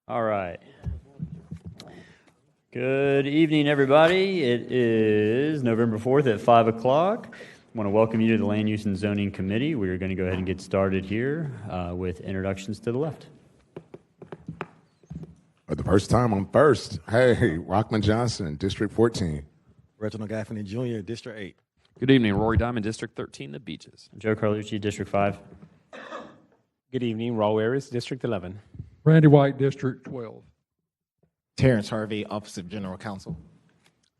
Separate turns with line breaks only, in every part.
All right. Good evening, everybody. It is November 4th at 5 o'clock. I want to welcome you to the Land Use and Zoning Committee. We are going to go ahead and get started here with introductions to the left.
For the first time, I'm first. Hey, Rockman Johnson, District 14.
Reginald Gaffney Jr., District 8.
Good evening, Rory Diamond, District 13, The Beaches.
Joe Carlucci, District 5.
Good evening, Raul Harris, District 11.
Randy White, District 12.
Terrence Harvey, Office of General Counsel.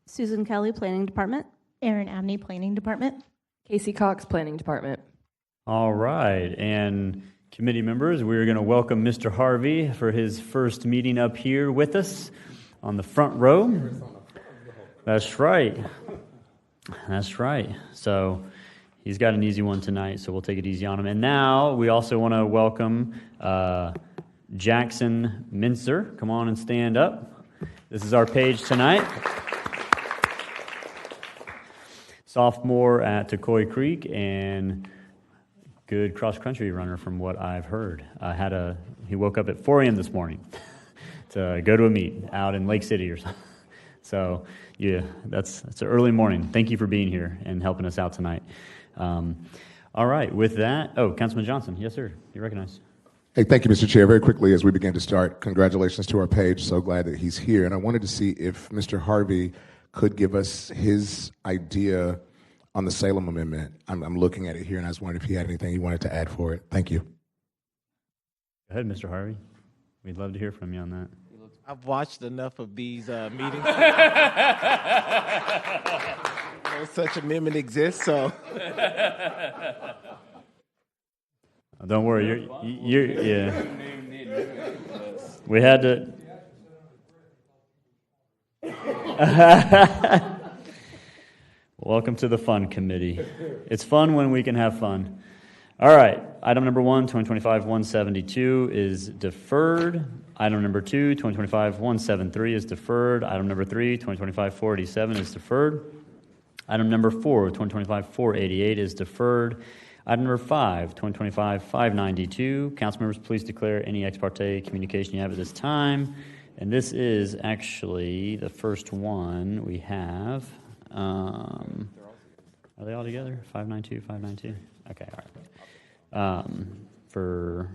Susan Kelly, Planning Department.
Erin Abney, Planning Department.
Casey Cox, Planning Department.
All right, and committee members, we're going to welcome Mr. Harvey for his first meeting up here with us on the front row. That's right. That's right. So he's got an easy one tonight, so we'll take it easy on him. And now we also want to welcome Jackson Mincer. Come on and stand up. This is our page tonight. Sophomore at Tocoi Creek and good cross-country runner from what I've heard. He woke up at 4 a.m. this morning to go to a meet out in Lake City or something. So yeah, that's an early morning. Thank you for being here and helping us out tonight. All right, with that, Councilman Johnson. Yes, sir. You're recognized.
Hey, thank you, Mr. Chair. Very quickly, as we begin to start, congratulations to our page. So glad that he's here. And I wanted to see if Mr. Harvey could give us his idea on the Salem Amendment. I'm looking at it here, and I was wondering if he had anything he wanted to add for it. Thank you.
Go ahead, Mr. Harvey. We'd love to hear from you on that.
I've watched enough of these meetings. No such amendment exists, so.
Don't worry, you're yeah. We had to. Welcome to the fun committee. It's fun when we can have fun. All right, item number 1, 2025-172 is deferred. Item number 2, 2025-173 is deferred. Item number 3, 2025-487 is deferred. Item number 4, 2025-488 is deferred. Item number 5, 2025-592. Council members, please declare any ex parte communication you have at this time. And this is actually the first one we have. Are they all together? 592, 592? Okay, all right. For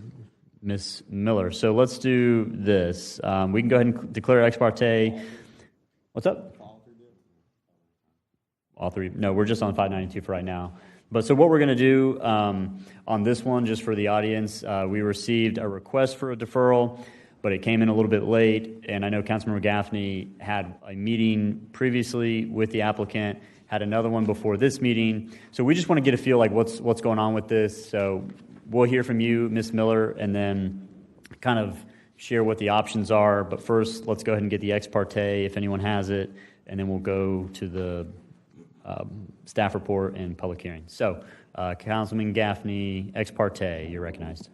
Ms. Miller. So let's do this. We can go ahead and declare ex parte. What's up? All three? No, we're just on 592 for right now. But so what we're going to do on this one, just for the audience, we received a request for a deferral, but it came in a little bit late, and I know Councilmember Gaffney had a meeting previously with the applicant, had another one before this meeting. So we just want to get a feel like what's going on with this. So we'll hear from you, Ms. Miller, and then kind of share what the options are. But first, let's go ahead and get the ex parte, if anyone has it, and then we'll go to the staff report and public hearing. So, Councilman Gaffney, ex parte, you're recognized.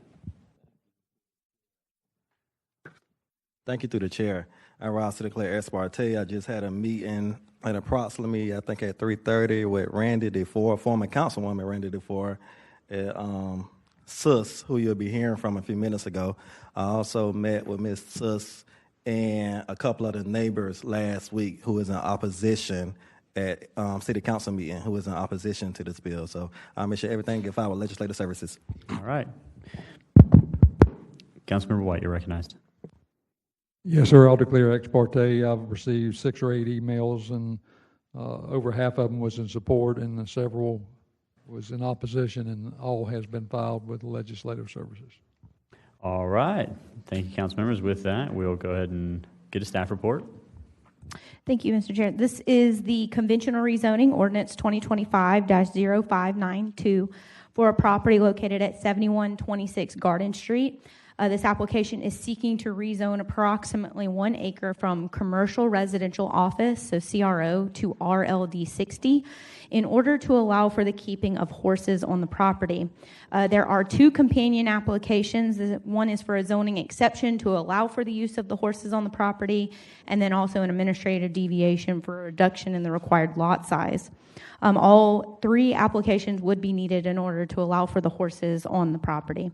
Thank you through the chair. I rise to declare ex parte. I just had a meeting at approximately, I think at 3:30 with Randy DeFore, former councilwoman Randy DeFore, at Sus, who you'll be hearing from a few minutes ago. I also met with Ms. Sus and a couple of the neighbors last week who is in opposition at city council meeting, who is in opposition to this bill. So I'll make sure everything get filed with legislative services.
All right. Councilmember White, you're recognized.
Yes, sir. I'll declare ex parte. I've received 6 or 8 emails, and over half of them was in support, and several was in opposition, and all has been filed with legislative services.
All right. Thank you, council members. With that, we'll go ahead and get a staff report.
Thank you, Mr. Chair. This is the conventional rezoning ordinance 2025-0592 for a property located at 7126 Garden Street. This application is seeking to rezone approximately 1 acre from commercial residential office, so CRO, to RLD 60 in order to allow for the keeping of horses on the property. There are 2 companion applications. One is for a zoning exception to allow for the use of the horses on the property, and then also an administrative deviation for a reduction in the required lot size. All 3 applications would be needed in order to allow for the horses on the property.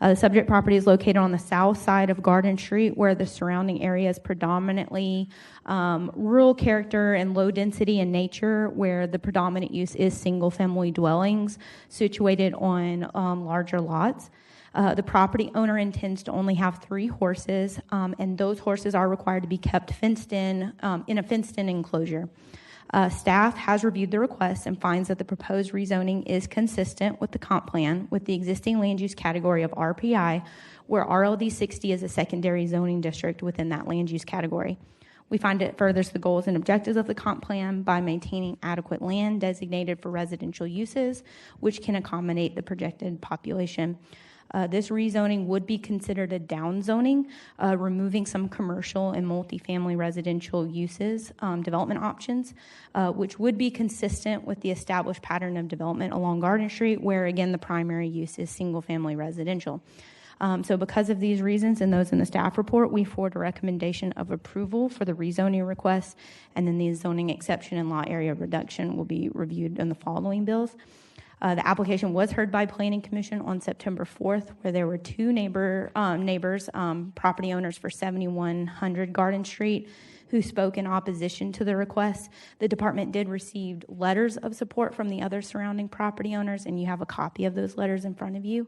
The subject property is located on the south side of Garden Street, where the surrounding area is predominantly rural character and low density in nature, where the predominant use is single-family dwellings situated on larger lots. The property owner intends to only have 3 horses, and those horses are required to be kept fenced in a fenced-in enclosure. Staff has reviewed the request and finds that the proposed rezoning is consistent with the comp plan with the existing land use category of RPI, where RLD 60 is a secondary zoning district within that land use category. We find it furthers the goals and objectives of the comp plan by maintaining adequate land designated for residential uses, which can accommodate the projected population. This rezoning would be considered a downzoning, removing some commercial and multifamily residential uses, development options, which would be consistent with the established pattern of development along Garden Street, where, again, the primary use is single-family residential. So because of these reasons and those in the staff report, we forward a recommendation of approval for the rezoning request, and then the zoning exception and lot area reduction will be reviewed in the following bills. The application was heard by Planning Commission on September 4th, where there were 2 neighbors, property owners for 7100 Garden Street, who spoke in opposition to the request. The department did receive letters of support from the other surrounding property owners, and you have a copy of those letters in front of you.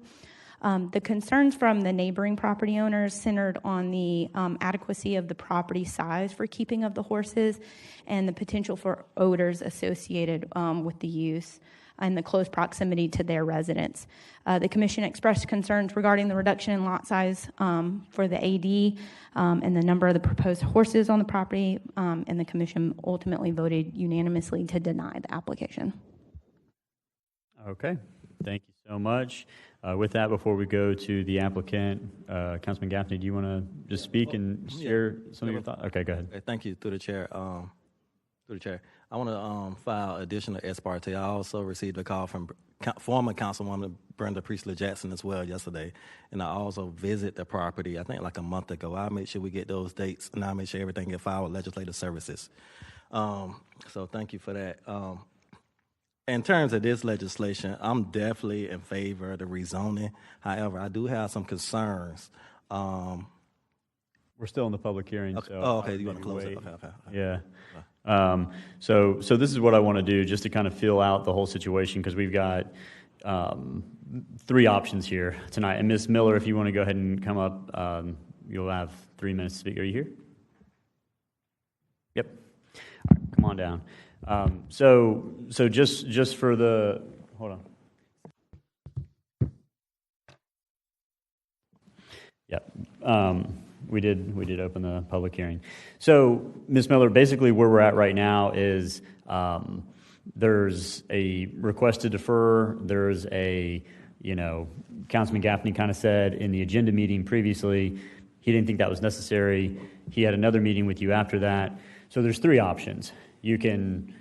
The concerns from the neighboring property owners centered on the adequacy of the property size for keeping of the horses and the potential for odors associated with the use and the close proximity to their residence. The commission expressed concerns regarding the reduction in lot size for the AD and the number of the proposed horses on the property, and the commission ultimately voted unanimously to deny the application.
Okay, thank you so much. With that, before we go to the applicant, Councilman Gaffney, do you want to just speak and share some of your thoughts? Okay, go ahead.
Okay, thank you, through the chair. I want to file additional ex parte. I also received a call from former Councilwoman Brenda Priestley-Jackson as well yesterday, and I also visited the property, I think like a month ago. I'll make sure we get those dates, and I'll make sure everything gets filed with legislative services. So thank you for that. In terms of this legislation, I'm definitely in favor of the rezoning. However, I do have some concerns.
We're still in the public hearing.
Okay.
So
Okay, you want to close it? Okay.
Yeah. So this is what I want to do, just to kind of feel out the whole situation, because we've got 3 options here tonight. And Ms. Miller, if you want to go ahead and come up, you'll have 3 minutes to speak. Are you here? Yep. All right, come on down. So just for the, hold on. Yep. We did open the public hearing. So, Ms. Miller, basically where we're at right now is there's a request to defer. There's a, Councilman Gaffney kind of said in the agenda meeting previously, he didn't think that was necessary. He had another meeting with you after that. So there's 3 options. You can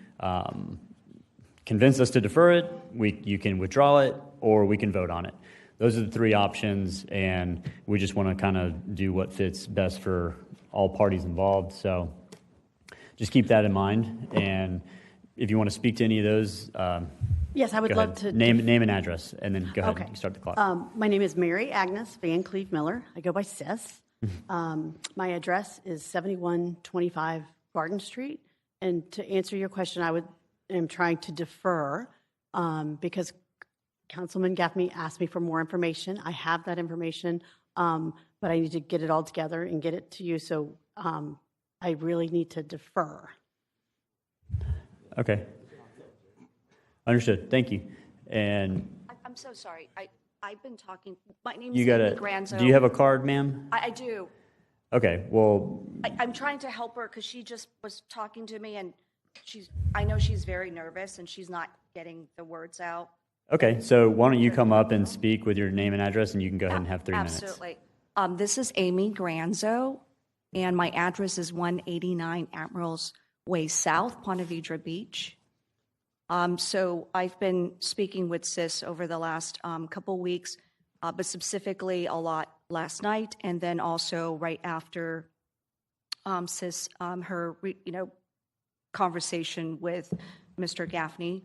convince us to defer it, you can withdraw it, or we can vote on it. Those are the 3 options, and we just want to kind of do what fits best for all parties involved. So just keep that in mind. And if you want to speak to any of those,
yes, I would love to.
Name and address, and then go ahead and start the clock.
My name is Mary Agnes Van Cleve Miller. I go by Sis. My address is 7125 Garden Street. And to answer your question, I am trying to defer because Councilman Gaffney asked me for more information. I have that information, but I need to get it all together and get it to you. So I really need to defer.
Okay. Understood. Thank you. And
I'm so sorry. I've been talking. My name
is
Amy Granzo.
Do you have a card, ma'am?
I do.
Okay. Well,
I'm trying to help her because she just was talking to me, and I know she's very nervous and she's not getting the words out.
Okay, so why don't you come up and speak with your name and address, and you can go ahead and have 3 minutes.
Absolutely. This is Amy Granzo, and my address is 189 Admirals Way South, Ponte Vedra Beach. So I've been speaking with Sis over the last couple weeks, but specifically a lot last night, and then also right after Sis, her conversation with Mr. Gaffney.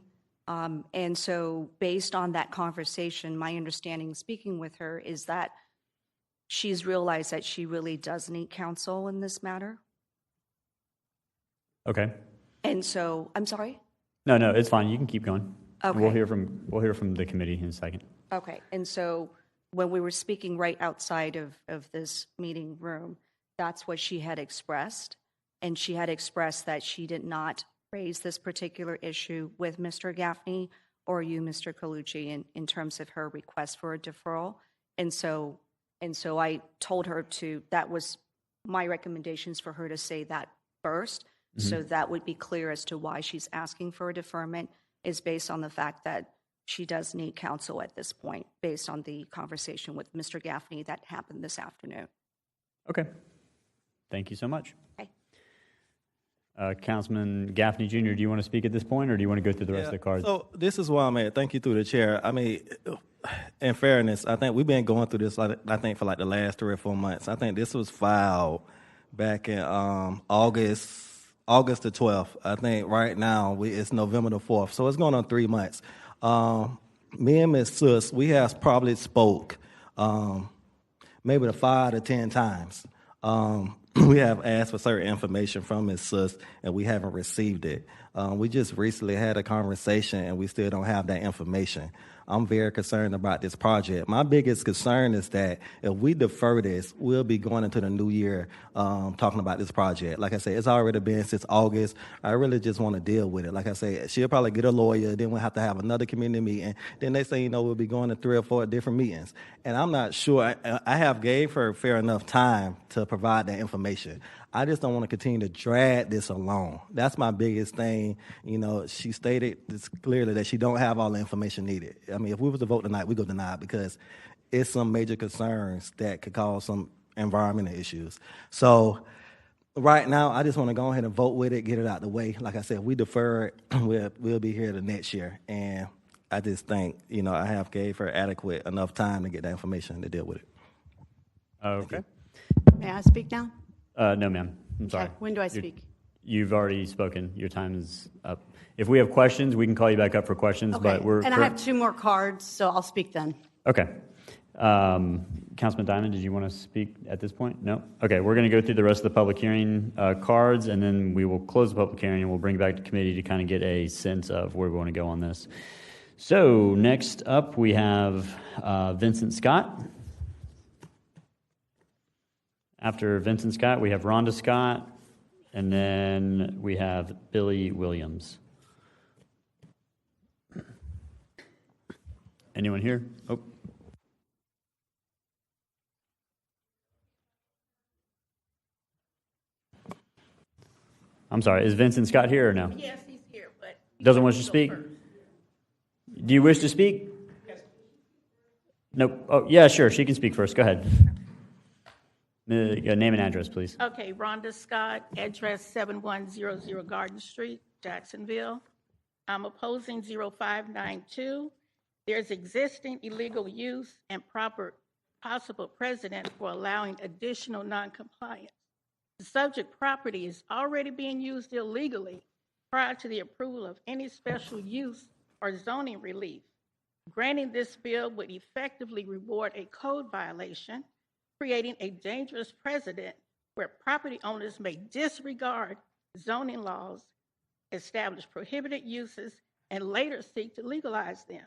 And so based on that conversation, my understanding speaking with her is that she's realized that she really does need counsel in this matter.
Okay.
And so, I'm sorry?
No, no, it's fine. You can keep going.
Okay.
We'll hear from the committee in a second.
Okay, and so when we were speaking right outside of this meeting room, that's what she had expressed. And she had expressed that she did not raise this particular issue with Mr. Gaffney or you, Mr. Colucci, in terms of her request for a deferral. And so I told her that was my recommendations for her to say that first. Mm-hmm. So that would be clear as to why she's asking for a deferment is based on the fact that she does need counsel at this point, based on the conversation with Mr. Gaffney that happened this afternoon.
Okay. Thank you so much.
Okay.
Councilman Gaffney Jr., do you want to speak at this point, or do you want to go through the rest of the cards?
So this is where I'm at. Thank you through the chair. I mean, in fairness, I think we've been going through this, I think, for like the last 3 or 4 months. I think this was filed back in August the 12th. I think right now it's November the 4th. So it's going on 3 months. Me and Ms. Sus, we have probably spoke maybe the 5 to 10 times. We have asked for certain information from Ms. Sus, and we haven't received it. We just recently had a conversation, and we still don't have that information. I'm very concerned about this project. My biggest concern is that if we defer this, we'll be going into the new year talking about this project. Like I said, it's already been since August. I really just want to deal with it. Like I said, she'll probably get a lawyer, then we'll have to have another community meeting. Then next thing you know, we'll be going to 3 or 4 different meetings. And I'm not sure. I have gave her fair enough time to provide that information. I just don't want to continue to drag this along. That's my biggest thing. You know, she stated this clearly that she don't have all the information needed. I mean, if we was to vote tonight, we go deny it because it's some major concerns that could cause some environmental issues. So right now, I just want to go ahead and vote with it, get it out the way. Like I said, if we defer it, we'll be here the next year. And I just think, you know, I have gave her adequate enough time to get that information to deal with it.
Okay.
May I speak now?
No, ma'am. I'm sorry.
Okay. When do I speak?
You've already spoken. Your time is up. If we have questions, we can call you back up for questions.
Okay.
But
and I have 2 more cards, so I'll speak then.
Okay. Councilman Diamond, did you want to speak at this point? No? Okay, we're going to go through the rest of the public hearing cards, and then we will close the public hearing, and we'll bring it back to committee to kind of get a sense of where we want to go on this. So next up, we have Vincent Scott. After Vincent Scott, we have Rhonda Scott, and then we have Billy Williams. Anyone here? Oh. I'm sorry, is Vincent Scott here or no?
Yes, he's here, but...
Doesn't want you to speak? Do you wish to speak?
Yes.
Nope. Oh, yeah, sure, she can speak first. Go ahead. Name and address, please.
Okay, Rhonda Scott, address 7100 Garden Street, Jacksonville. I'm opposing 0592. There's existing illegal use and possible precedent for allowing additional noncompliance. The subject property is already being used illegally prior to the approval of any special use or zoning relief. Granting this bill would effectively reward a code violation, creating a dangerous precedent where property owners may disregard zoning laws, establish prohibited uses, and later seek to legalize them.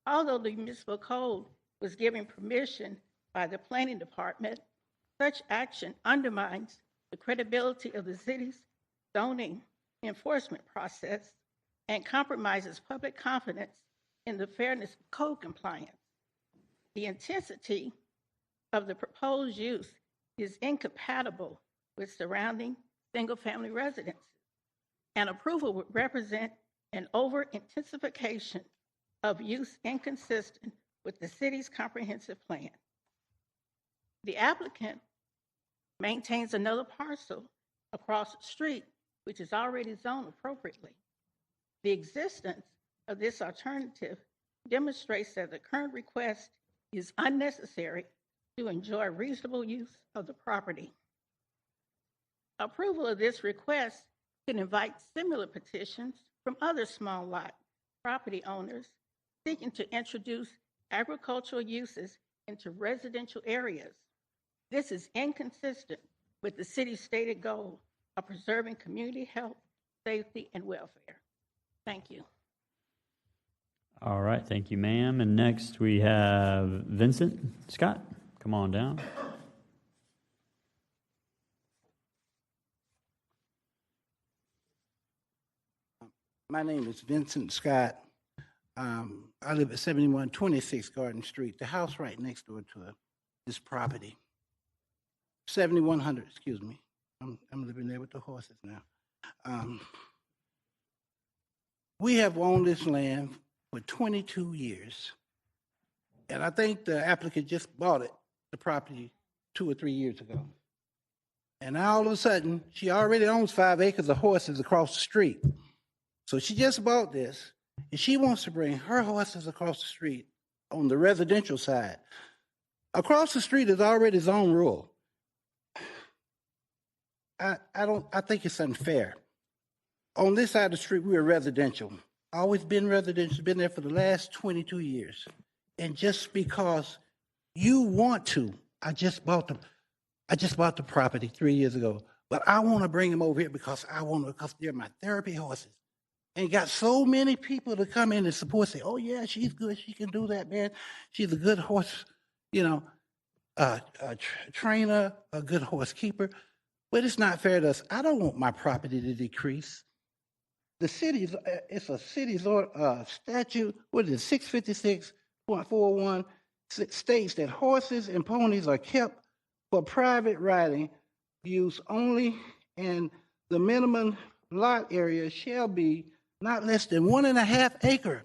Although the municipal code was given permission by the planning department, such action undermines the credibility of the city's zoning enforcement process and compromises public confidence in the fairness of code compliance. The intensity of the proposed use is incompatible with surrounding single-family residences, and approval would represent an over-intensification of use inconsistent with the city's comprehensive plan. The applicant maintains another parcel across the street, which is already zoned appropriately. The existence of this alternative demonstrates that the current request is unnecessary to enjoy reasonable use of the property. Approval of this request can invite similar petitions from other small lot property owners seeking to introduce agricultural uses into residential areas. This is inconsistent with the city's stated goal of preserving community health, safety, and welfare. Thank you.
All right, thank you, ma'am. And next we have Vincent Scott. Come on down.
My name is Vincent Scott. I live at 7126 Garden Street, the house right next door to this property. 7100, excuse me. I'm living there with the horses now. We have owned this land for 22 years. And I think the applicant just bought it, the property, 2 or 3 years ago. And now all of a sudden, she already owns 5 acres of horses across the street. So she just bought this, and she wants to bring her horses across the street on the residential side. Across the street is already zone rural. I think it's unfair. On this side of the street, we're residential. Always been residential, been there for the last 22 years. And just because you want to, I just bought the property 3 years ago, but I want to bring them over here because they're my therapy horses. And got so many people to come in and support, say, oh yeah, she's good, she can do that, man. She's a good horse, trainer, a good horse keeper. But it's not fair to us. I don't want my property to decrease. The city's, it's a city's statute, what is it, 656.41, states that horses and ponies are kept for private riding use only, and the minimum lot area shall be not less than 1.5 acres.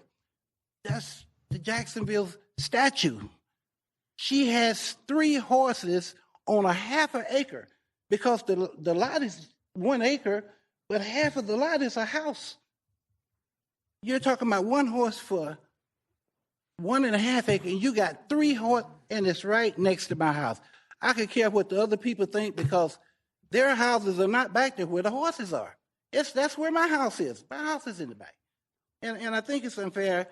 That's the Jacksonville statute. She has 3 horses on 1/2 acre because the lot is 1 acre, but half of the lot is a house. You're talking about 1 horse for 1.5 acres, and you got 3 horses, and it's right next to my house. I could care what the other people think because their houses are not back there where the horses are. That's where my house is. My house is in the back. And I think it's unfair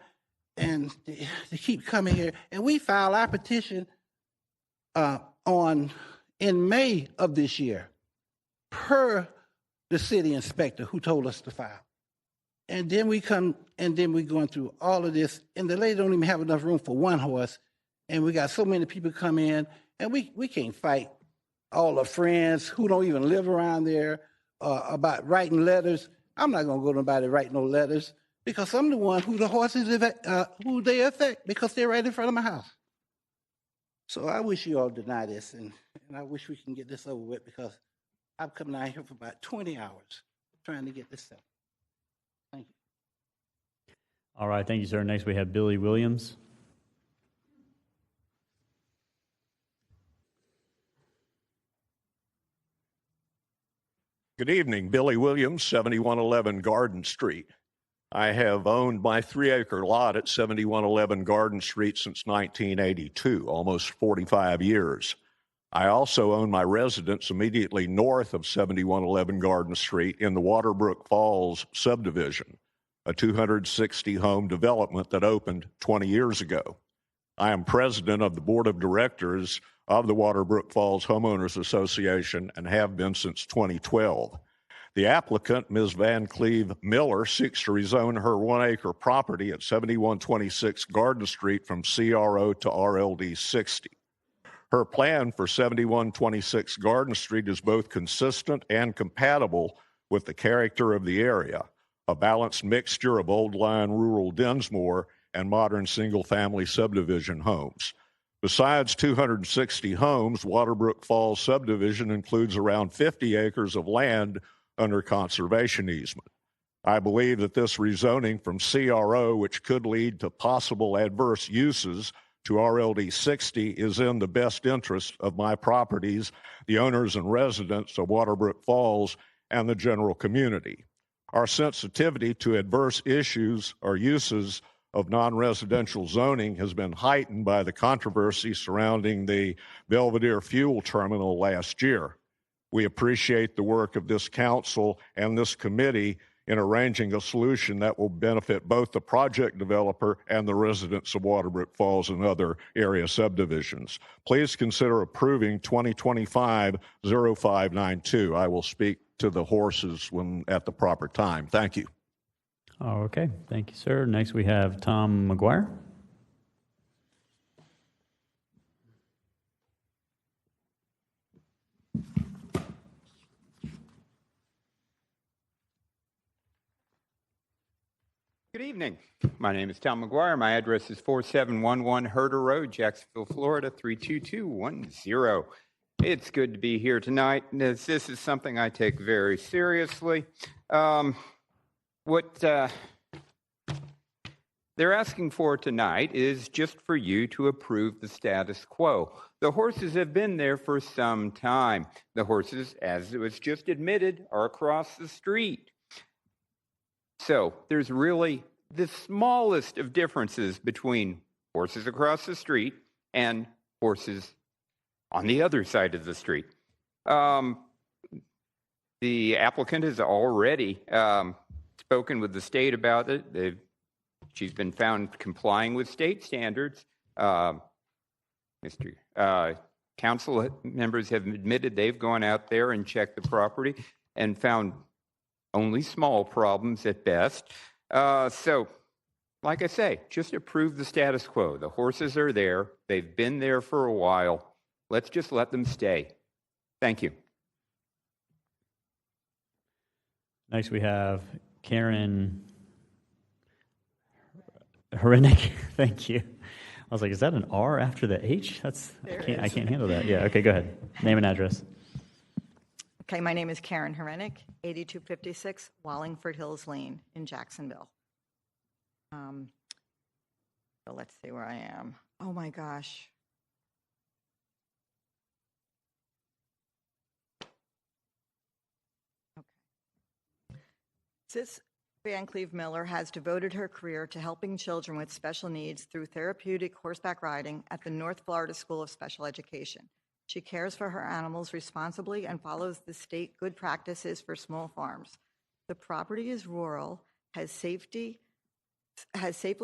and to keep coming here. And we filed our petition in May of this year, per the city inspector who told us to file. And then we're going through all of this, and the lady don't even have enough room for 1 horse. And we got so many people come in, and we can't fight all the friends who don't even live around there about writing letters. I'm not going to go to nobody write no letters because I'm the one who the horses who they affect because they're right in front of my house. So I wish you all deny this, and I wish we can get this over with because I've come down here for about 20 hours trying to get this settled. Thank you.
All right, thank you, sir. Next we have Billy Williams.
Good evening, Billy Williams, 7111 Garden Street. I have owned my 3-acre lot at 7111 Garden Street since 1982, almost 45 years. I also own my residence immediately north of 7111 Garden Street in the Waterbrook Falls subdivision, a 260-home development that opened 20 years ago. I am president of the board of directors of the Waterbrook Falls Homeowners Association and have been since 2012. The applicant, Ms. Van Cleve Miller, seeks to rezone her 1-acre property at 7126 Garden Street from CRO to RLD 60. Her plan for 7126 Garden Street is both consistent and compatible with the character of the area, a balanced mixture of old-line rural Dinsmore and modern single-family subdivision homes. Besides 260 homes, Waterbrook Falls subdivision includes around 50 acres of land under conservation easement. I believe that this rezoning from CRO, which could lead to possible adverse uses, to RLD 60 is in the best interest of my properties, the owners and residents of Waterbrook Falls, and the general community. Our sensitivity to adverse issues or uses of non-residential zoning has been heightened by the controversy surrounding the Belvedere fuel terminal last year. We appreciate the work of this council and this committee in arranging a solution that will benefit both the project developer and the residents of Waterbrook Falls and other area subdivisions. Please consider approving 2025-0592. I will speak to the horses when at the proper time. Thank you.
Okay, thank you, sir. Next, we have Tom McGuire.
Good evening. My name is Tom McGuire. My address is 4711 Herder Road, Jacksonville, Florida, 32210. It's good to be here tonight. This is something I take very seriously. What they're asking for tonight is just for you to approve the status quo. The horses have been there for some time. The horses, as it was just admitted, are across the street. So there's really the smallest of differences between horses across the street and horses on the other side of the street. The applicant has already spoken with the state about it. She's been found complying with state standards. Council members have admitted they've gone out there and checked the property and found only small problems at best. So, like I say, just approve the status quo. The horses are there. They've been there for a while. Let's just let them stay. Thank you.
Next, we have Karen Herenick. Thank you. I was like, is that an R after the H? I can't handle that. Yeah, okay, go ahead. Name and address.
Okay, my name is Karen Herenick, 8256 Wallingford Hills Lane in Jacksonville. So let's see where I am. Oh my gosh. Okay. Sis Van Cleve Miller has devoted her career to helping children with special needs through therapeutic horseback riding at the North Florida School of Special Education. She cares for her animals responsibly and follows the state good practices for small farms. The property is rural, has safely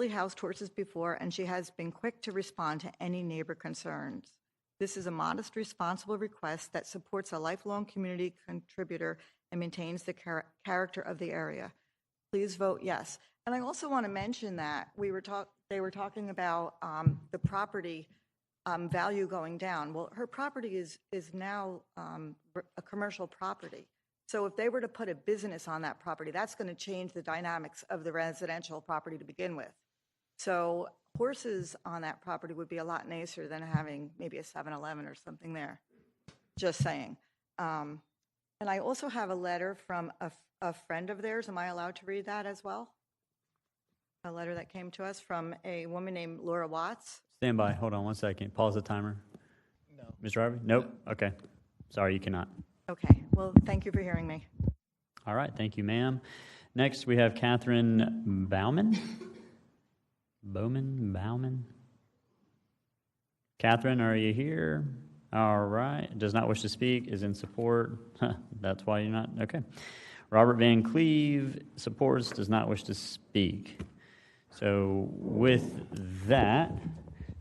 housed horses before, and she has been quick to respond to any neighbor concerns. This is a modest, responsible request that supports a lifelong community contributor and maintains the character of the area. Please vote yes. And I also want to mention that they were talking about the property value going down. Well, her property is now a commercial property. So if they were to put a business on that property, that's going to change the dynamics of the residential property to begin with. So horses on that property would be a lot nicer than having maybe a 7-Eleven or something there. Just saying. And I also have a letter from a friend of theirs. Am I allowed to read that as well? A letter that came to us from a woman named Laura Watts.
Stand by. Hold on one second. Pause the timer. No. Mr. Harvey? Nope. Okay. Sorry, you cannot.
Okay. Well, thank you for hearing me.
All right. Thank you, ma'am. Next, we have Catherine Bauman. Bauman? Catherine, are you here? All right. Does not wish to speak. Is in support. That's why you're not. Okay. Robert Van Cleve supports. Does not wish to speak. So with that,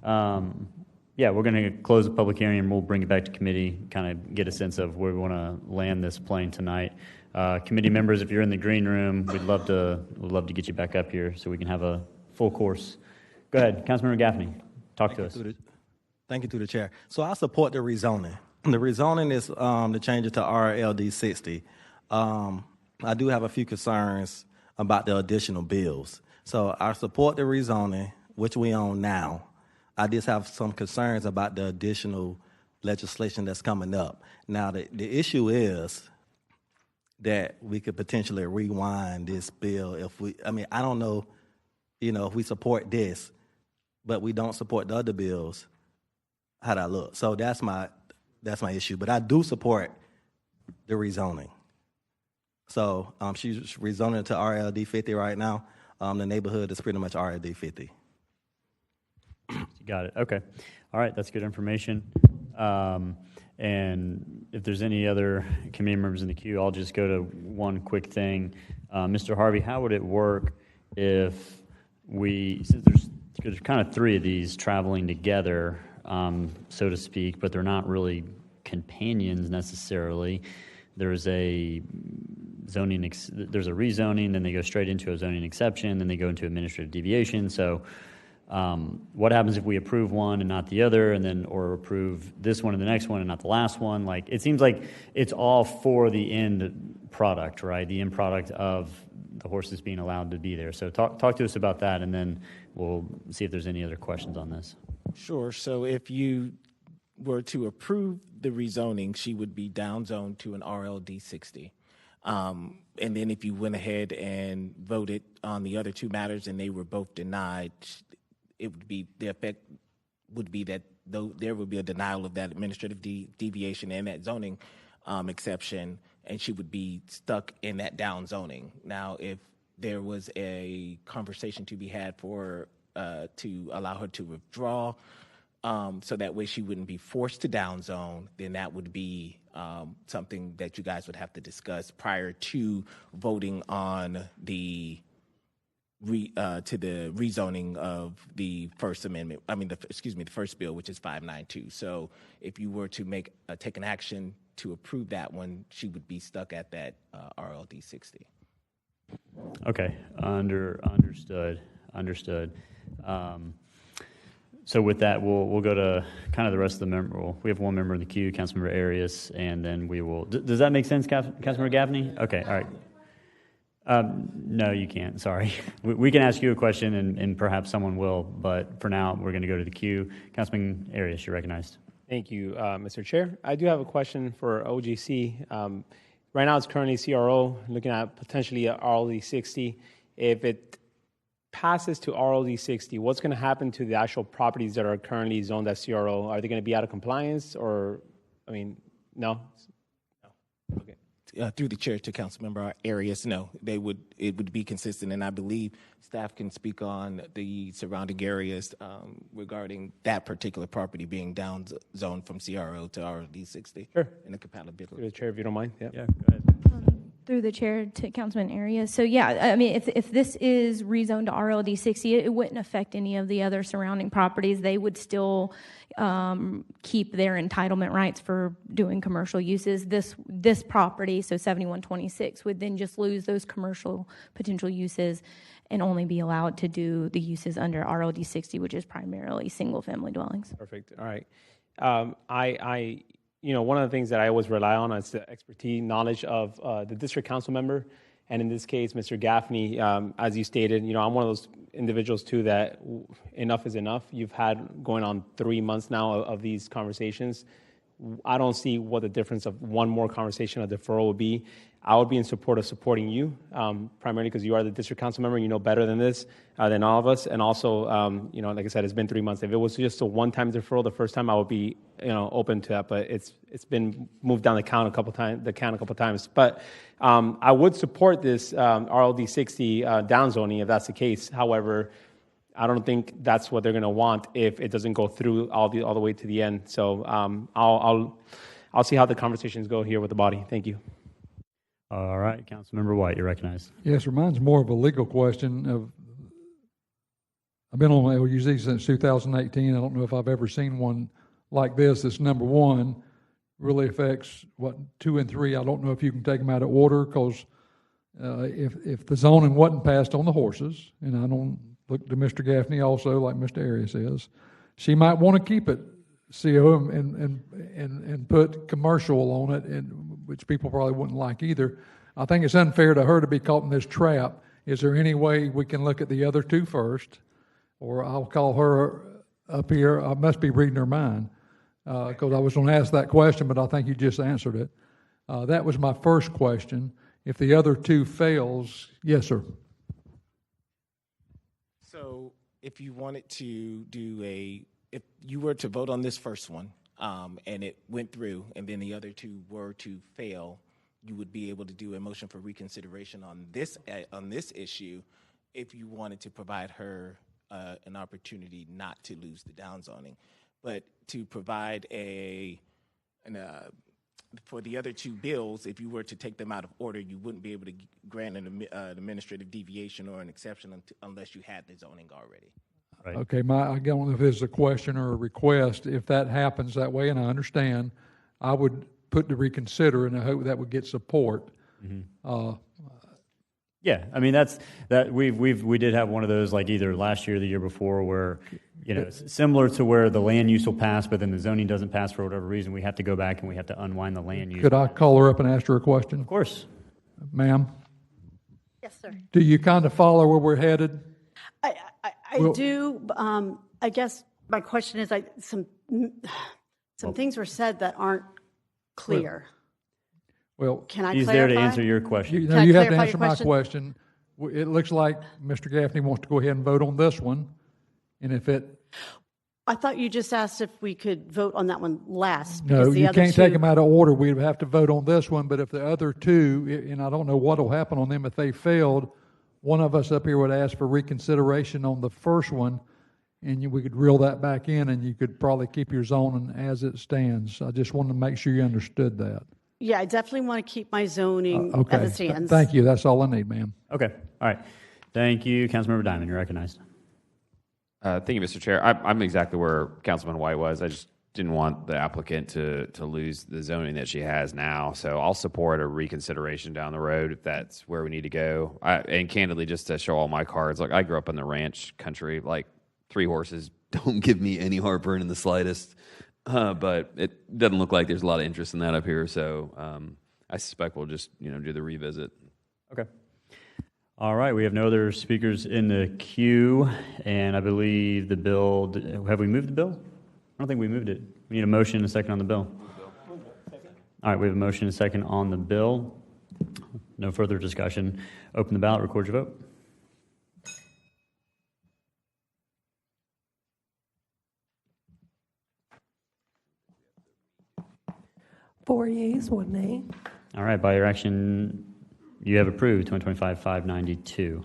we're going to close the public hearing and we'll bring it back to committee, kind of get a sense of where we want to land this plane tonight. Committee members, if you're in the green room, we'd love to get you back up here so we can have a full course. Go ahead, Councilmember Gaffney, talk to us.
Thank you, through the chair. So I support the rezoning. The rezoning is to change it to RLD 60. I do have a few concerns about the additional bills. So I support the rezoning, which we own now. I just have some concerns about the additional legislation that's coming up. Now, the issue is that we could potentially rewind this bill I don't know, if we support this, but we don't support the other bills, how that look. So that's my issue. But I do support the rezoning. So she's rezoning to RLD 50 right now. The neighborhood is pretty much RLD 50.
Got it. Okay. All right. That's good information. And if there's any other committee members in the queue, I'll just go to one quick thing. Mr. Harvey, how would it work if since there's kind of three of these traveling together, so to speak, but they're not really companions necessarily. There's a there's a rezoning, then they go straight into a zoning exception, then they go into administrative deviation. So what happens if we approve one and not the other, and then or approve this one and the next one and not the last one? Like, it seems like it's all for the end product, right? The end product of the horses being allowed to be there. So talk to us about that, and then we'll see if there's any other questions on this.
Sure. So if you were to approve the rezoning, she would be downzoned to an RLD 60. And then if you went ahead and voted on the other two matters and they were both denied, it would be, the effect would be that there would be a denial of that administrative deviation and that zoning exception, and she would be stuck in that down zoning. Now, if there was a conversation to be had for to allow her to withdraw, so that way she wouldn't be forced to down zone, then that would be something that you guys would have to discuss prior to voting on the rezoning of the First Amendment. The first bill, which is 592. So if you were to take an action to approve that one, she would be stuck at that RLD 60.
Okay, understood. So with that, we'll go to kind of the rest of the member. We have one member in the queue, Councilmember Arias, and then we will. Does that make sense, Councilmember Gaffney? Okay, all right. No, you can't. Sorry. We can ask you a question, and perhaps someone will. But for now, we're going to go to the queue. Councilman Arias, you're recognized.
Thank you, Mr. Chair. I do have a question for OGC. Right now, it's currently CRO, looking at potentially a RLD 60. If it passes to RLD 60, what's going to happen to the actual properties that are currently zoned as CRO? Are they going to be out of compliance, or, no? No. Okay.
Through the chair to Councilmember Arias, no, it would be consistent, and I believe staff can speak on the surrounding areas regarding that particular property being down zoned from CRO to RLD 60.
Sure.
And the compatibility.
Through the chair, if you don't mind.
Yeah, go ahead.
Through the chair to Councilman Arias. So yeah, if this is rezoned to RLD 60, it wouldn't affect any of the other surrounding properties. They would still keep their entitlement rights for doing commercial uses. This property, so 7126, would then just lose those commercial potential uses and only be allowed to do the uses under RLD 60, which is primarily single-family dwellings.
Perfect. All right. One of the things that I always rely on is the expertise, knowledge of the district council member, and in this case, Mr. Gaffney. As you stated, I'm one of those individuals too that enough is enough. You've had going on 3 months now of these conversations. I don't see what the difference of one more conversation, a deferral would be. I would be in support of supporting you, primarily because you are the district council member. You know better than this, than all of us. And also, like I said, it's been 3 months. If it was just a one-time deferral the first time, I would be, open to that. But it's been moved down the count a couple times. But I would support this RLD 60 downzoning if that's the case. However, I don't think that's what they're going to want if it doesn't go through all the way to the end. So I'll see how the conversations go here with the body. Thank you.
All right, Councilmember White, you're recognized.
Yes, mine's more of a legal question. I've been on LUZ since 2018. I don't know if I've ever seen one like this. It's number one, really affects 2 and 3. I don't know if you can take them out of order, because if the zoning wasn't passed on the horses, and I don't look to Mr. Gaffney also, like Mr. Arias is, she might want to keep it CO and put commercial on it, which people probably wouldn't like either. I think it's unfair to her to be caught in this trap. Is there any way we can look at the other two first? Or I'll call her up here. I must be reading her mind, because I was going to ask that question, but I think you just answered it. That was my first question. If the other two fails, yes, sir.
So if you wanted to if you were to vote on this first one, and it went through, and then the other two were to fail, you would be able to do a motion for reconsideration on this issue if you wanted to provide her an opportunity not to lose the downzoning. But to provide for the other two bills, if you were to take them out of order, you wouldn't be able to grant an administrative deviation or an exception unless you had the zoning already.
Right.
Okay, I don't know if it's a question or a request. If that happens that way, and I understand, I would put to reconsider, and I hope that would get support.
Yeah, I mean we did have one of those like either last year or the year before where similar to where the land use will pass, but then the zoning doesn't pass for whatever reason. We have to go back and we have to unwind the land use.
Could I call her up and ask her a question?
Of course,
ma'am.
Yes, sir.
Do you kind of follow where we're headed?
I do. I guess my question is, some things were said that aren't clear.
Well,
can I
he's
clarify?
there to answer your question.
You have to answer my question. It looks like Mr. Gaffney wants to go ahead and vote on this one, and if it.
I thought you just asked if we could vote on that one last.
No,
the
you
other
can't
two,
take them out of order. We'd have to vote on this one, but if the other two, and I don't know what will happen on them if they failed, one of us up here would ask for reconsideration on the first one, and we could reel that back in, and you could probably keep your zoning as it stands. I just wanted to make sure you understood that.
Yeah, I definitely want to keep my zoning
Okay.
as it stands.
Thank you. That's all I need, ma'am.
Okay, all right. Thank you, Councilmember Diamond. You're recognized.
Thank you, Mr. Chair. I'm exactly where Councilman White was. I just didn't want the applicant to lose the zoning that she has now. So I'll support a reconsideration down the road if that's where we need to go. And candidly, just to show all my cards, like I grew up in the ranch country, like 3 horses don't give me any heartburn in the slightest. But it doesn't look like there's a lot of interest in that up here. So I suspect we'll just do the revisit.
Okay. All right, we have no other speakers in the queue, and I believe the bill, have we moved the bill? I don't think we moved it. We need a motion and a second on the bill. All right, we have a motion and a second on the bill. No further discussion. Open the ballot, record your vote.
Four yeas, 1 nay.
All right, by your action, you have approved 2025-592.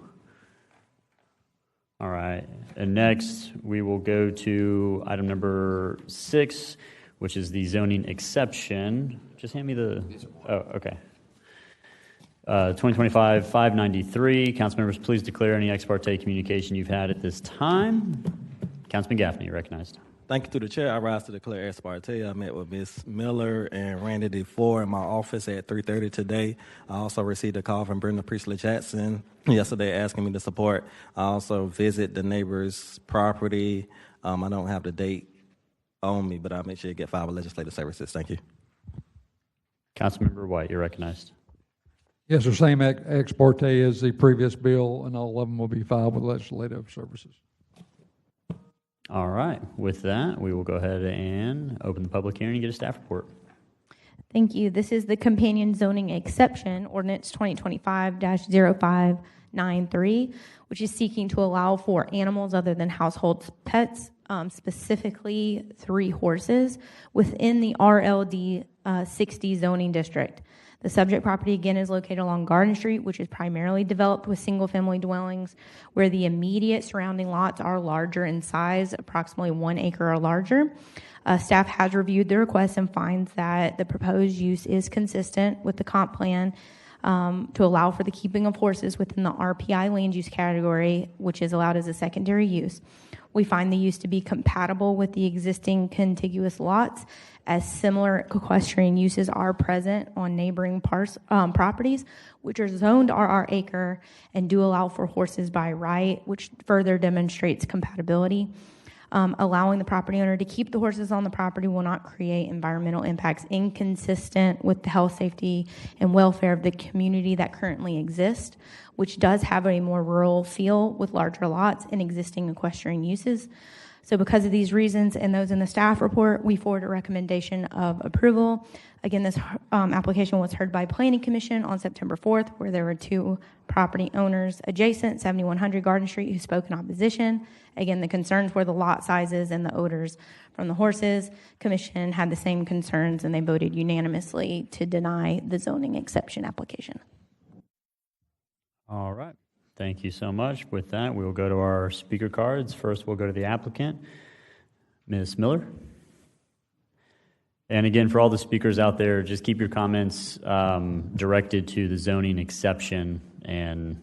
All right, and next we will go to item number 6, which is the zoning exception. Just hand me the, okay. 2025-593. Council members, please declare any ex parte communication you've had at this time. Councilman Gaffney, you're recognized.
Thank you to the chair. I rise to declare ex parte. I met with Ms. Miller and Randy DeFore in my office at 3:30 today. I also received a call from Brenda Priestley Jackson yesterday asking me to support. I also visit the neighbor's property. I don't have the date on me, but I'll make sure you get filed with legislative services. Thank you.
Councilmember White, you're recognized.
Yes, sir. Same ex parte as the previous bill, and all of them will be filed with legislative services.
All right. With that, we will go ahead and open the public hearing and get a staff report.
Thank you. This is the companion zoning exception, ordinance 2025-0593, which is seeking to allow for animals other than household pets, specifically 3 horses, within the RLD 60 zoning district. The subject property, again, is located along Garden Street, which is primarily developed with single-family dwellings, where the immediate surrounding lots are larger in size, approximately 1 acre or larger. Staff has reviewed the request and finds that the proposed use is consistent with the comp plan to allow for the keeping of horses within the RPI land use category, which is allowed as a secondary use. We find the use to be compatible with the existing contiguous lots, as similar equestrian uses are present on neighboring properties, which are zoned RR acre and do allow for horses by right, which further demonstrates compatibility. Allowing the property owner to keep the horses on the property will not create environmental impacts inconsistent with the health, safety, and welfare of the community that currently exists, which does have a more rural feel with larger lots and existing equestrian uses. So because of these reasons and those in the staff report, we forward a recommendation of approval. Again, this application was heard by Planning Commission on September 4th, where there were 2 property owners adjacent, 7100 Garden Street, who spoke in opposition. Again, the concerns were the lot sizes and the odors from the horses. Commission had the same concerns, and they voted unanimously to deny the zoning exception application.
All right. Thank you so much. With that, we will go to our speaker cards. First, we'll go to the applicant, Ms. Miller. And again, for all the speakers out there, just keep your comments directed to the zoning exception, and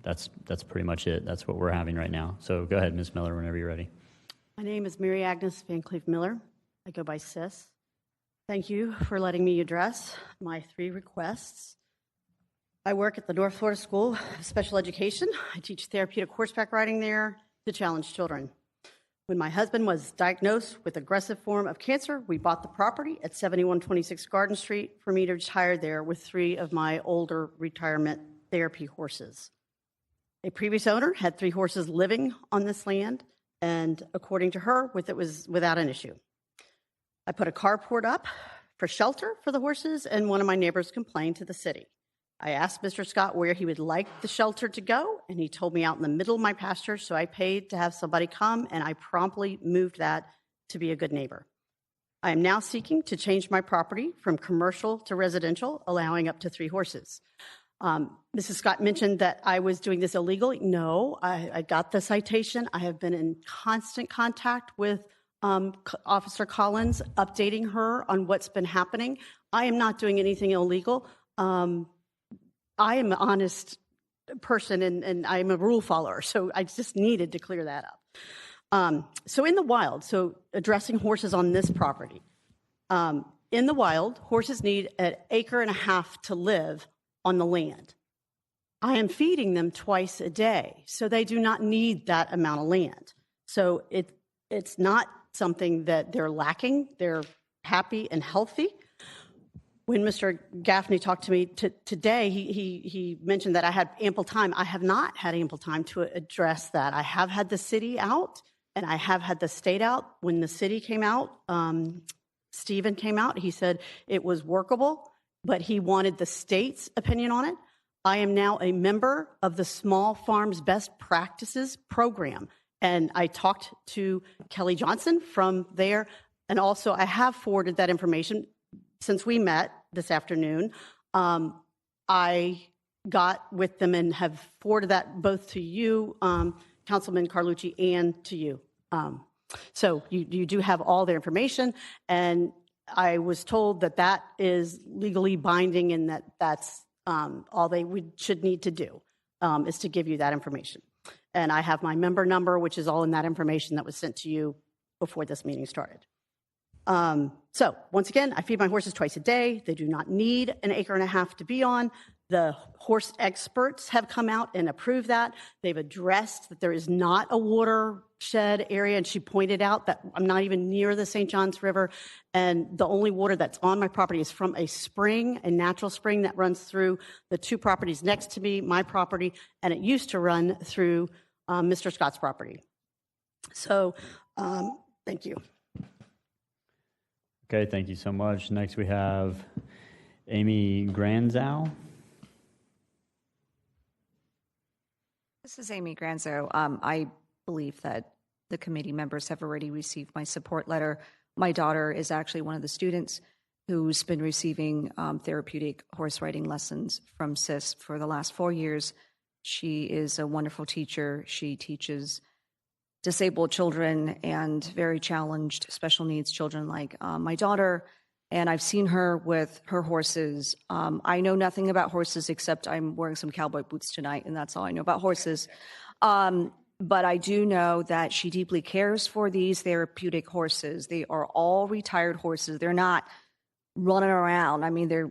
that's pretty much it. That's what we're having right now. So go ahead, Ms. Miller, whenever you're ready.
My name is Mary Agnes Van Cleve Miller. I go by Sis. Thank you for letting me address my 3 requests. I work at the North Florida School of Special Education. I teach therapeutic horseback riding there to challenge children. When my husband was diagnosed with aggressive form of cancer, we bought the property at 7126 Garden Street for me to retire there with 3 of my older retirement therapy horses. A previous owner had 3 horses living on this land, and according to her, it was without an issue. I put a carport up for shelter for the horses, and one of my neighbors complained to the city. I asked Mr. Scott where he would like the shelter to go, and he told me out in the middle of my pasture, so I paid to have somebody come, and I promptly moved that to be a good neighbor. I am now seeking to change my property from commercial to residential, allowing up to 3 horses. Mrs. Scott mentioned that I was doing this illegally. No, I got the citation. I have been in constant contact with Officer Collins, updating her on what's been happening. I am not doing anything illegal. I am an honest person, and I'm a rule follower, so I just needed to clear that up. So in the wild, so addressing horses on this property, in the wild, horses need 1.5 acres to live on the land. I am feeding them twice a day, so they do not need that amount of land. So it's not something that they're lacking. They're happy and healthy. When Mr. Gaffney talked to me today, he mentioned that I had ample time. I have not had ample time to address that. I have had the city out, and I have had the state out. When the city came out, Stephen came out. He said it was workable, but he wanted the state's opinion on it. I am now a member of the Small Farms Best Practices program, and I talked to Kelly Johnson from there, and also I have forwarded that information. Since we met this afternoon, I got with them and have forwarded that both to you, Councilman Carlucci, and to you. So you do have all their information, and I was told that that is legally binding and that's all they should need to do is to give you that information. And I have my member number, which is all in that information that was sent to you before this meeting started. So once again, I feed my horses twice a day. They do not need 1.5 acres to be on. The horse experts have come out and approved that. They've addressed that there is not a watershed area, and she pointed out that I'm not even near the St. Johns River, and the only water that's on my property is from a spring, a natural spring that runs through the 2 properties next to me, my property, and it used to run through Mr. Scott's property. So thank you.
Okay, thank you so much. Next we have Amy Granzow.
This is Amy Granzo. I believe that the committee members have already received my support letter. My daughter is actually one of the students who's been receiving therapeutic horse riding lessons from SIS for the last 4 years. She is a wonderful teacher. She teaches disabled children and very challenged special needs children like my daughter, and I've seen her with her horses. I know nothing about horses except I'm wearing some cowboy boots tonight, and that's all I know about horses. But I do know that she deeply cares for these therapeutic horses. They are all retired horses. They're not running around. I mean, they're,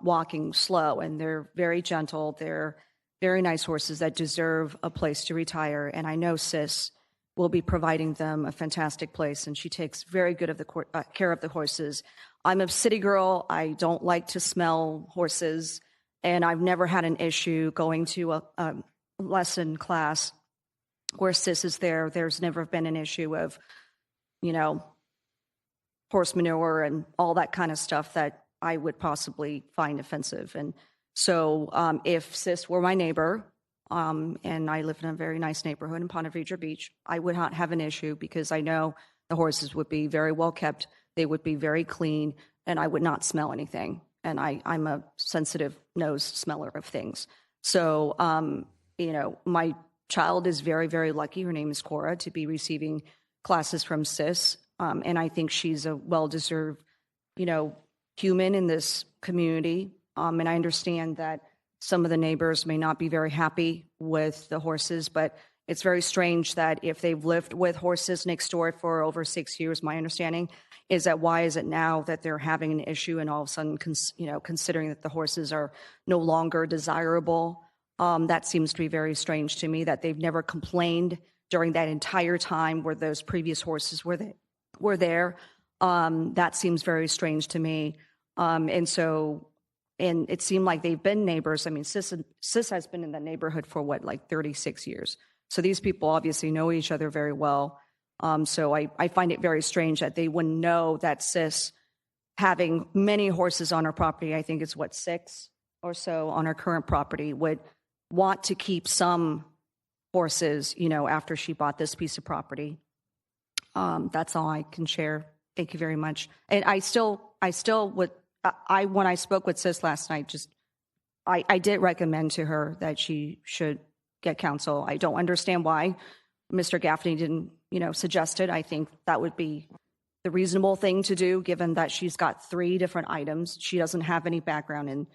walking slow, and they're very gentle. They're very nice horses that deserve a place to retire, and I know Sis will be providing them a fantastic place, and she takes very good of the care of the horses. I'm a city girl. I don't like to smell horses, and I've never had an issue going to a lesson class where Sis is there. There's never been an issue of, horse manure and all that kind of stuff that I would possibly find offensive. And so if Sis were my neighbor, and I live in a very nice neighborhood in Ponte Vedra Beach, I would not have an issue because I know the horses would be very well kept. They would be very clean, and I would not smell anything. And I'm a sensitive nose smeller of things. So, my child is very, very lucky. Her name is Cora, to be receiving classes from SIS. And I think she's a well-deserved human in this community. And I understand that some of the neighbors may not be very happy with the horses, but it's very strange that if they've lived with horses next door for over 6 years, my understanding is that why is it now that they're having an issue and all of a sudden, considering that the horses are no longer desirable? That seems to be very strange to me that they've never complained during that entire time where those previous horses were there. That seems very strange to me. And it seemed like they've been neighbors. I mean, Sis has been in that neighborhood for like 36 years. So these people obviously know each other very well. So I find it very strange that they wouldn't know that Sis, having many horses on her property, I think it's 6 or so on her current property, would want to keep some horses, after she bought this piece of property. That's all I can share. Thank you very much. And I still would, when I spoke with Sis last night, I did recommend to her that she should get counsel. I don't understand why Mr. Gaffney didn't, suggest it. I think that would be the reasonable thing to do, given that she's got 3 different items. She doesn't have any background in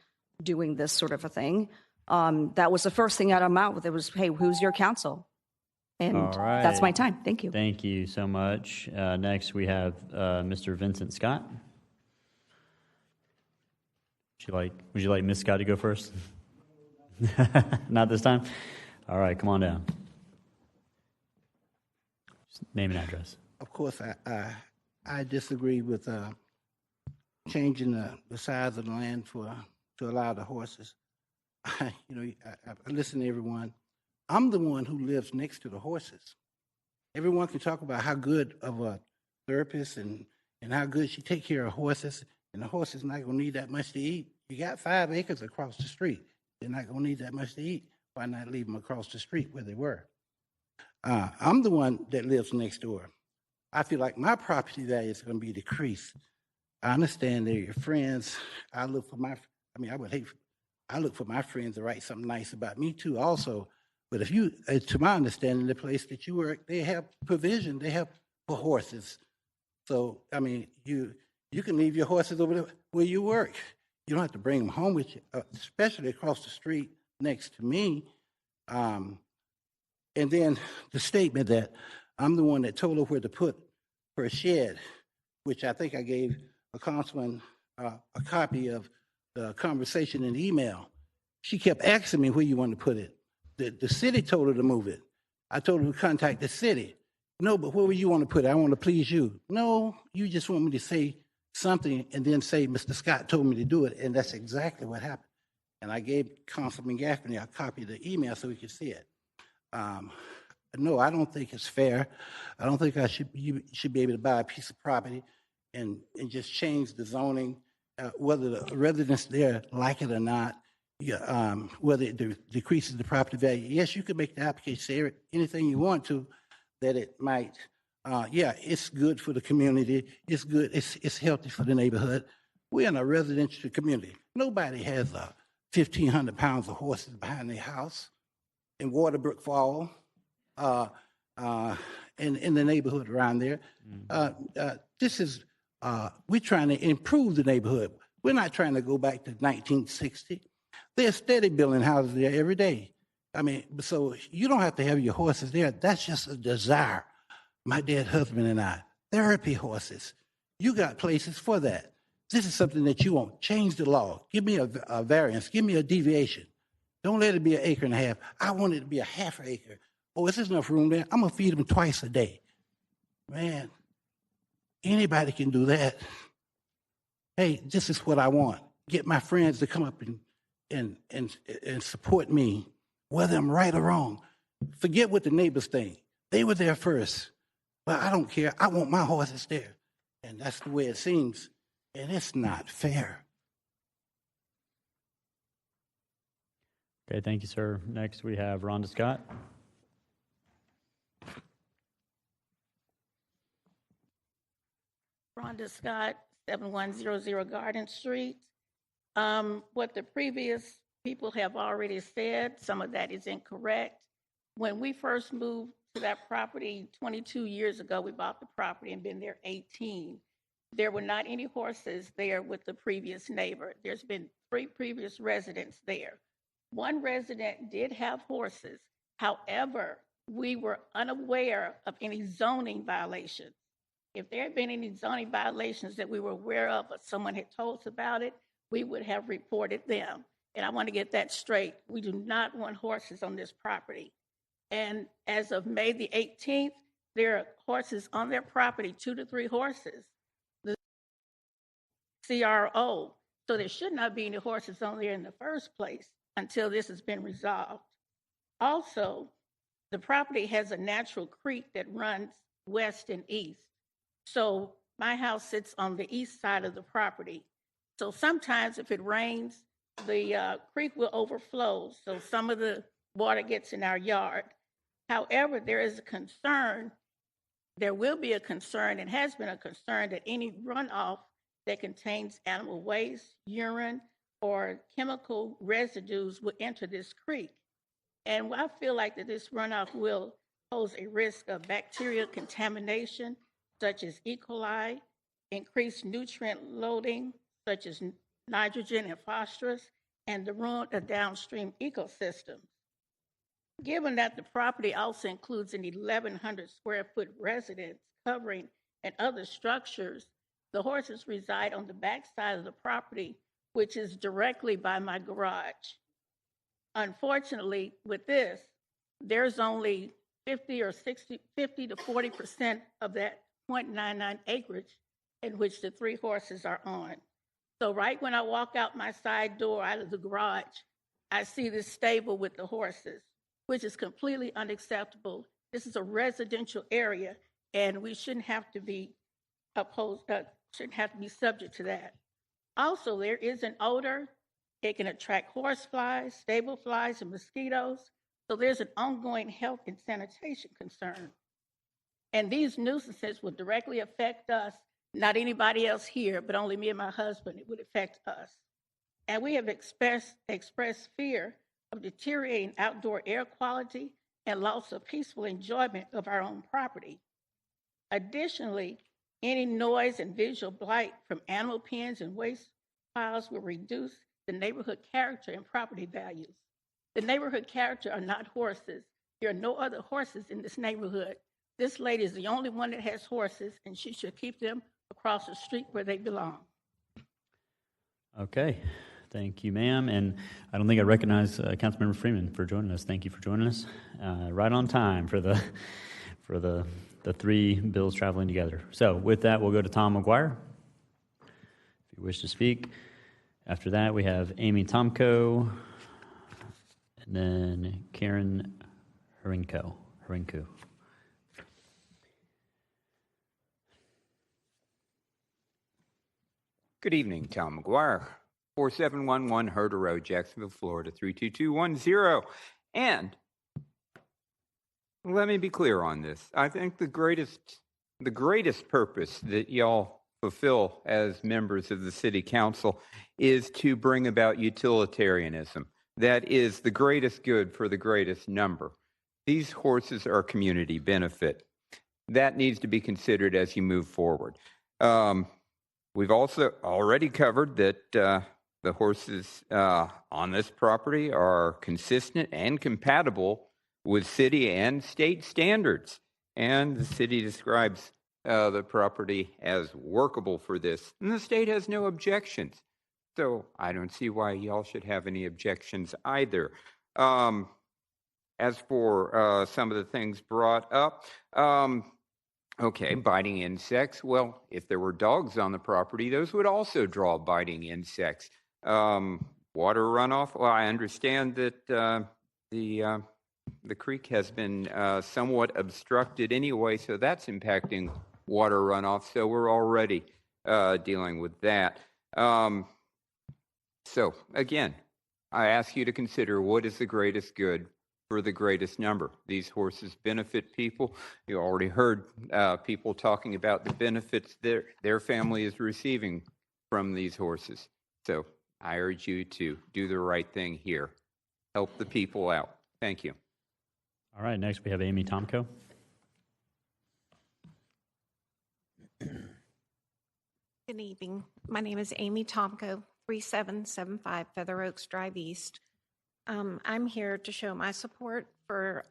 doing this sort of a thing. That was the first thing out of my mouth. It was, hey, who's your counsel? And
All right.
that's my time. Thank you.
Thank you so much. Next, we have Mr. Vincent Scott. Would you like Ms. Scott to go first? Not this time? All right, come on down. Just name and address.
Of course, I disagree with changing the size of the land to allow the horses. I listen to everyone. I'm the one who lives next to the horses. Everyone can talk about how good of a therapist and how good she take care of horses, and the horse is not going to need that much to eat. You got 5 acres across the street. They're not going to need that much to eat. Why not leave them across the street where they were? I'm the one that lives next door. I feel like my property value is going to be decreased. I understand they're your friends. I look for my friends to write something nice about me too also. But if you, to my understanding, the place that you work, they have provision. They have for horses. So, I mean, you can leave your horses over there where you work. You don't have to bring them home with you, especially across the street next to me. And then the statement that I'm the one that told her where to put her shed, which I think I gave a councilman a copy of the conversation in the email. She kept asking me where you want to put it. The city told her to move it. I told her to contact the city. No, but where would you want to put it? I want to please you. No, you just want me to say something and then say, Mr. Scott told me to do it, and that's exactly what happened. And I gave Councilman Gaffney a copy of the email so he could see it. No, I don't think it's fair. I don't think you should be able to buy a piece of property and just change the zoning, whether the residents there like it or not, whether it decreases the property value. Yes, you can make the application, say anything you want to, that it might, it's good for the community. It's good. It's healthy for the neighborhood. We're in a residential community. Nobody has 1,500 pounds of horses behind their house in Waterbrook Fall, in the neighborhood around there. We're trying to improve the neighborhood. We're not trying to go back to 1960. They're steady building houses there every day. I mean, so you don't have to have your horses there. That's just a desire. My dead husband and I, therapy horses. You got places for that. This is something that you want. Change the law. Give me a variance. Give me a deviation. Don't let it be 1.5 acres. I want it to be a 1/2 acre. Oh, is there enough room there? I'm going to feed them twice a day. Man, anybody can do that. Hey, this is what I want. Get my friends to come up and support me, whether I'm right or wrong. Forget what the neighbors think. They were there first. But I don't care. I want my horses there. And that's the way it seems. And it's not fair.
Okay, thank you, sir. Next, we have Rhonda Scott.
Rhonda Scott, 7100 Garden Street. What the previous people have already said, some of that is incorrect. When we first moved to that property 22 years ago, we bought the property and been there 18. There were not any horses there with the previous neighbor. There's been 3 previous residents there. One resident did have horses. However, we were unaware of any zoning violations. If there had been any zoning violations that we were aware of, but someone had told us about it, we would have reported them. And I want to get that straight. We do not want horses on this property. And as of May the 18th, there are horses on their property, 2 to 3 horses. The CRO. So there should not be any horses on there in the first place until this has been resolved. Also, the property has a natural creek that runs west and east. So my house sits on the east side of the property. So sometimes if it rains, the creek will overflow. So some of the water gets in our yard. However, there is a concern, there will be a concern and has been a concern that any runoff that contains animal waste, urine, or chemical residues will enter this creek. And I feel like that this runoff will pose a risk of bacterial contamination, such as E. coli, increased nutrient loading, such as nitrogen and phosphorus, and the ruin of downstream ecosystems. Given that the property also includes an 1,100 square foot residence covering and other structures, the horses reside on the back side of the property, which is directly by my garage. Unfortunately, with this, there's only 50 to 40% of that 0.99 acreage in which the 3 horses are on. So right when I walk out my side door out of the garage, I see this stable with the horses, which is completely unacceptable. This is a residential area, and we shouldn't have to be subject to that. Also, there is an odor. It can attract horse flies, stable flies, and mosquitoes. So there's an ongoing health and sanitation concern. And these nuisances will directly affect us, not anybody else here, but only me and my husband. It would affect us. And we have expressed fear of deteriorating outdoor air quality and loss of peaceful enjoyment of our own property. Additionally, any noise and visual blight from animal pens and waste piles will reduce the neighborhood character and property values. The neighborhood character are not horses. There are no other horses in this neighborhood. This lady is the only one that has horses, and she should keep them across the street where they belong.
Okay. Thank you, ma'am. And I don't think I recognize Councilmember Freeman for joining us. Thank you for joining us. Right on time for the 3 bills traveling together. So with that, we'll go to Tom McGuire, if you wish to speak. After that, we have Amy Tomko, and then Karen Hrinko.
Good evening, Tom McGuire. 4711 Herder Road, Jacksonville, Florida, 32210. And let me be clear on this. I think the greatest purpose that y'all fulfill as members of the City Council is to bring about utilitarianism. That is the greatest good for the greatest number. These horses are community benefit. That needs to be considered as you move forward. We've also already covered that the horses on this property are consistent and compatible with city and state standards. And the city describes the property as workable for this. And the state has no objections. So I don't see why y'all should have any objections either. As for some of the things brought up, okay, biting insects. Well, if there were dogs on the property, those would also draw biting insects. Water runoff. Well, I understand that the creek has been somewhat obstructed anyway, so that's impacting water runoff. So we're already dealing with that. So again, I ask you to consider what is the greatest good for the greatest number. These horses benefit people. You already heard people talking about the benefits their family is receiving from these horses. So I urge you to do the right thing here. Help the people out. Thank you.
All right, next we have Amy Tomko.
Good evening. My name is Amy Tomko, 3775 Feather Oaks Drive East. I'm here to show my support for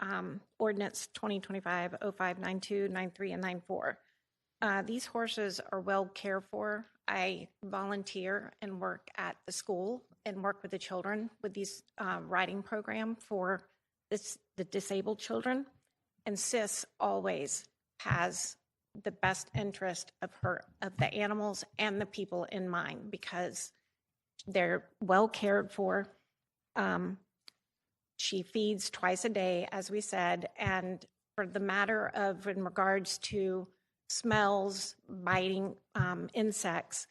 Ordinance 2025-0592, 93, and 94. These horses are well cared for. I volunteer and work at the school and work with the children with these riding program for the disabled children. And SIS always has the best interest of the animals and the people in mind because they're well cared for. She feeds twice a day, as we said, and for the matter of in regards to smells, biting insects,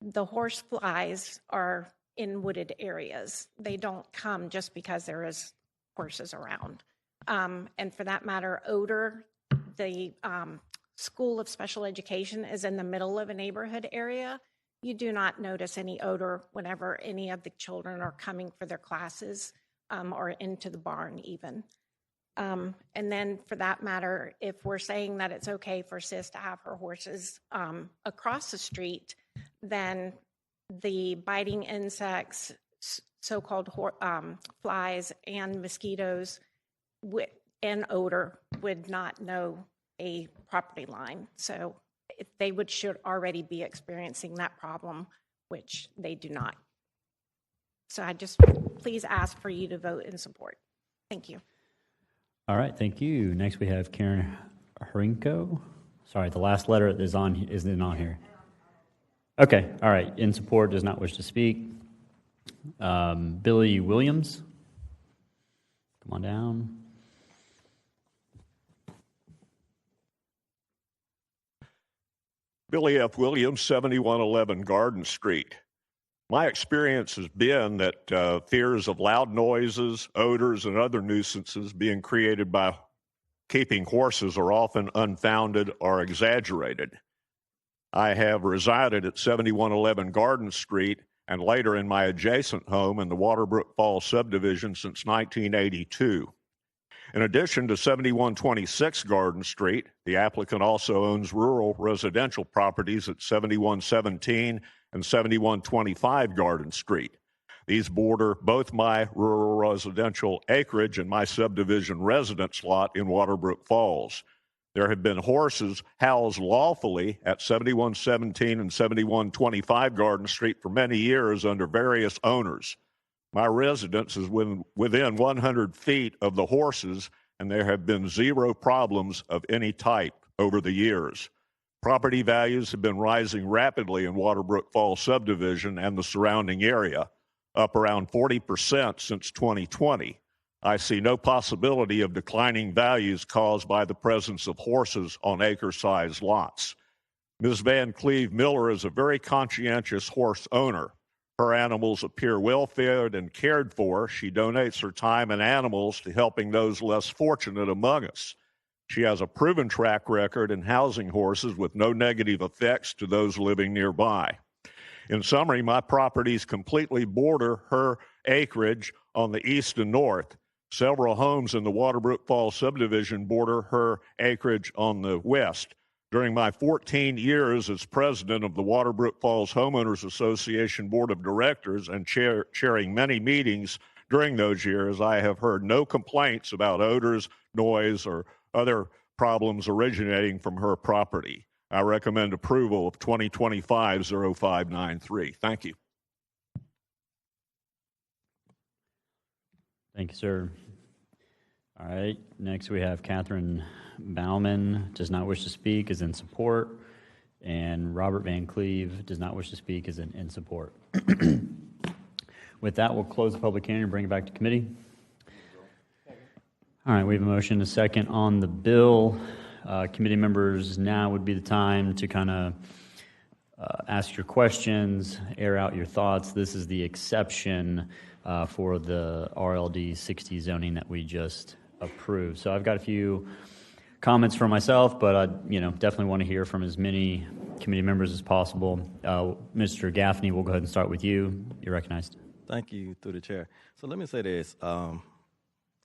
the horse flies are in wooded areas. They don't come just because there is horses around. And for that matter, odor, the School of Special Education is in the middle of a neighborhood area. You do not notice any odor whenever any of the children are coming for their classes or into the barn even. And then for that matter, if we're saying that it's okay for Sis to have her horses across the street, then the biting insects, so-called flies and mosquitoes and odor would not know a property line. So they should already be experiencing that problem, which they do not. So I just please ask for you to vote in support. Thank you.
All right, thank you. Next we have Karen Harinko. Sorry, the last letter isn't on here. Okay, all right. In support, does not wish to speak. Billy Williams. Come on down.
Billy F. Williams, 7111 Garden Street. My experience has been that fears of loud noises, odors, and other nuisances being created by keeping horses are often unfounded or exaggerated. I have resided at 7111 Garden Street and later in my adjacent home in the Waterbrook Falls subdivision since 1982. In addition to 7126 Garden Street, the applicant also owns rural residential properties at 7117 and 7125 Garden Street. These border both my rural residential acreage and my subdivision residence lot in Waterbrook Falls. There have been horses housed lawfully at 7117 and 7125 Garden Street for many years under various owners. My residence is within 100 feet of the horses, and there have been zero problems of any type over the years. Property values have been rising rapidly in Waterbrook Falls subdivision and the surrounding area, up around 40% since 2020. I see no possibility of declining values caused by the presence of horses on acre-sized lots. Ms. Van Cleve Miller is a very conscientious horse owner. Her animals appear well-fed and cared for. She donates her time and animals to helping those less fortunate among us. She has a proven track record in housing horses with no negative effects to those living nearby. In summary, my properties completely border her acreage on the east and north. Several homes in the Waterbrook Falls subdivision border her acreage on the west. During my 14 years as president of the Waterbrook Falls Homeowners Association Board of Directors and chairing many meetings during those years, I have heard no complaints about odors, noise, or other problems originating from her property. I recommend approval of 2025-0593. Thank you.
Thank you, sir. All right, next we have Catherine Bauman, does not wish to speak, is in support, and Robert Van Cleve does not wish to speak, is in support. With that, we'll close the public hearing and bring it back to committee. All right, we have a motion and a second on the bill. Committee members, now would be the time to kind of ask your questions, air out your thoughts. This is the exception for the RLD 60 zoning that we just approved. So I've got a few comments for myself, but I definitely want to hear from as many committee members as possible. Mr. Gaffney, we'll go ahead and start with you. You're recognized.
Thank you, through the chair. So let me say this.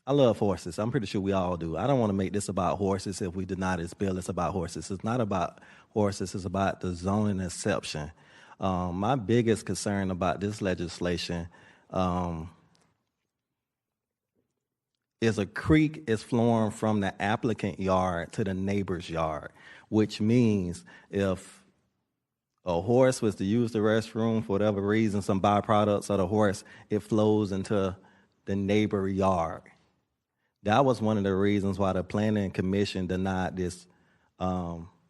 I love horses. I'm pretty sure we all do. I don't want to make this about horses. If we deny this bill, it's about horses. It's not about horses. It's about the zoning exception. My biggest concern about this legislation is a creek is flowing from the applicant yard to the neighbor's yard, which means if a horse was to use the restroom for whatever reason, some byproducts of the horse, it flows into the neighbor yard. That was one of the reasons why the Planning Commission denied this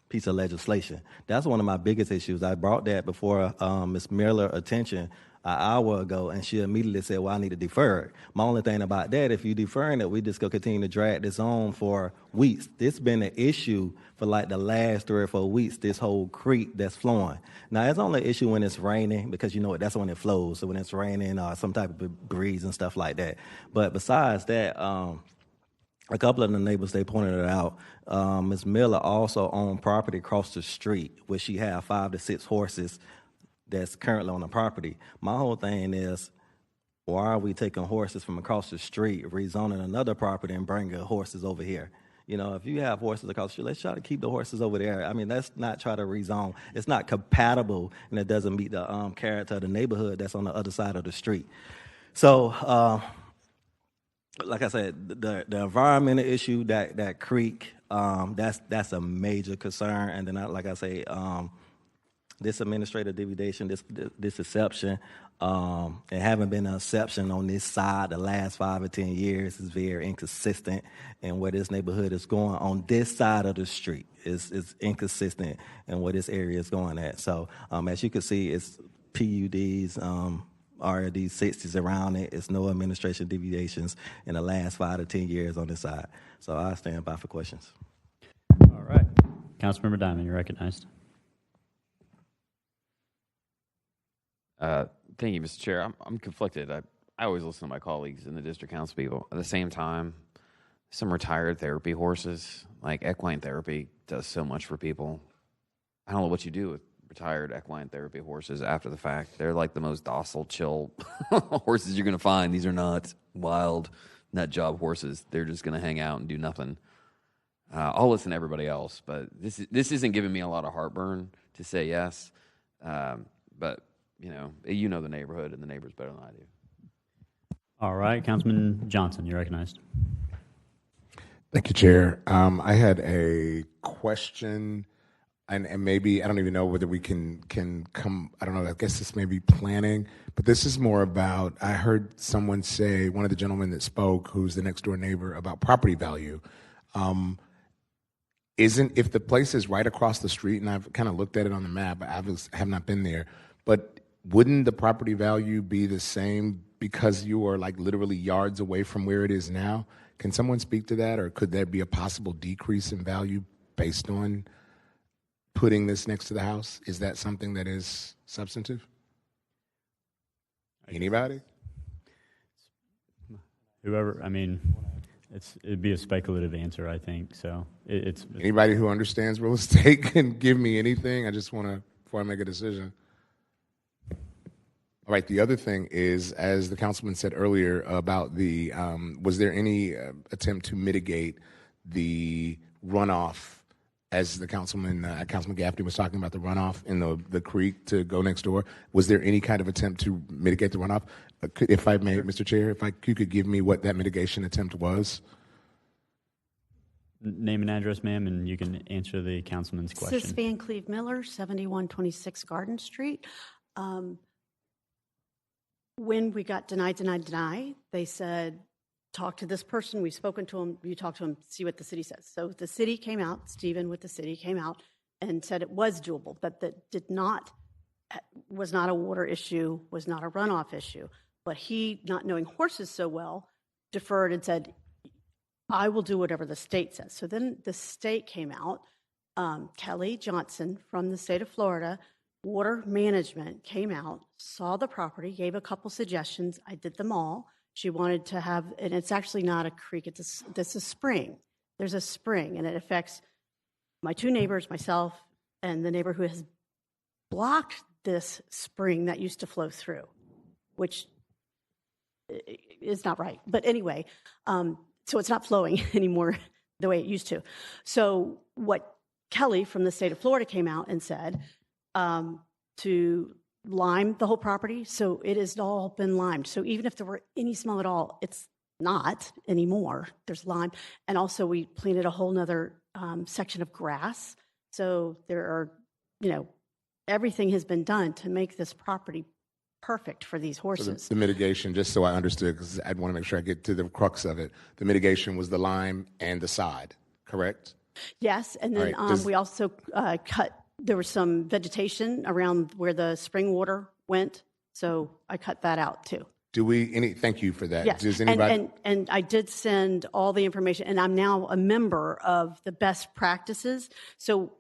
piece of legislation. That's one of my biggest issues. I brought that before Ms. Miller's attention an hour ago, and she immediately said, well, I need to defer it. My only thing about that, if you deferring it, we just going to continue to drag this on for weeks. This been an issue for like the last 3 or 4 weeks, this whole creek that's flowing. Now, it's only an issue when it's raining, because you know what, that's when it flows. So when it's raining or some type of breeze and stuff like that. But besides that, a couple of the neighbors, they pointed it out. Ms. Miller also owned property across the street where she had 5 to 6 horses that's currently on the property. My whole thing is, why are we taking horses from across the street, rezoning another property and bringing horses over here? You know, if you have horses across the street, let's try to keep the horses over there. I mean, let's not try to rezone. It's not compatible, and it doesn't meet the character of the neighborhood that's on the other side of the street. So, like I said, the environmental issue, that creek, that's a major concern. And then, like I say, this administrative deviation, this exception, it haven't been an exception on this side the last 5 or 10 years. Is very inconsistent, and where this neighborhood is going on this side of the street is inconsistent, and where this area is going at. So, as you can see, it's PUDs. RD 60s around it. It's no administration deviations in the last 5 to 10 years on this side. So I stand by for questions.
All right. Councilmember Diamond, you're recognized.
Thank you, Mr. Chair. I'm conflicted. I always listen to my colleagues in the district council people. At the same time, some retired therapy horses, like equine therapy, does so much for people. I don't know what you do with retired equine therapy horses after the fact. They're like the most docile, chill horses you're going to find. These are not wild nut job horses. They're just going to hang out and do nothing. I'll listen to everybody else, but this isn't giving me a lot of heartburn to say yes. But you know the neighborhood and the neighbors better than I do.
All right, Councilman Johnson, you're recognized.
Thank you, Chair. I had a question. And maybe, I don't even know whether we can come, I don't know, I guess this may be planning, but this is more about, I heard someone say, one of the gentlemen that spoke, who's the next door neighbor, about property value. If the place is right across the street, and I've kind of looked at it on the map, I have not been there, but wouldn't the property value be the same because you are like literally yards away from where it is now? Can someone speak to that, or could there be a possible decrease in value based on putting this next to the house? Is that something that is substantive? Anybody?
Whoever, I mean, it'd be a speculative answer, I think. So it's
anybody who understands real estate can give me anything. I just want to, before I make a decision. All right, the other thing is, as the councilman said earlier about the, was there any attempt to mitigate the runoff, as the Councilman Gaffney was talking about the runoff in the creek to go next door? Was there any kind of attempt to mitigate the runoff? If I may, Mr. Chair, if you could give me what that mitigation attempt was?
Name and address, ma'am, and you can answer the councilman's question.
Sis Van Cleve Miller, 7126 Garden Street. When we got denied, they said, talk to this person. We've spoken to him. You talk to him, see what the city says. So the city came out, Stephen with the city came out and said it was doable, but that was not a water issue, was not a runoff issue. But he, not knowing horses so well, deferred and said, I will do whatever the state says. So then the state came out, Kelly Johnson from the state of Florida, Water Management came out, saw the property, gave a couple suggestions. I did them all. She wanted to have, and it's actually not a creek, it's a spring. There's a spring, and it affects my 2 neighbors, myself, and the neighbor who has blocked this spring that used to flow through, which is not right. But anyway, so it's not flowing anymore the way it used to. So what Kelly from the state of Florida came out and said to lime the whole property. So it has all been limed. So even if there were any smell at all, it's not anymore. There's lime. And also we planted a whole nother section of grass. So there are, everything has been done to make this property perfect for these horses.
So the mitigation, just so I understood, because I want to make sure I get to the crux of it, the mitigation was the lime and the sod, correct?
Yes, and then we also there was some vegetation around where the spring water went, so I cut that out too.
Thank you for that.
Yes,
Does anybody?
And I did send all the information, and I'm now a member of the best practices. So,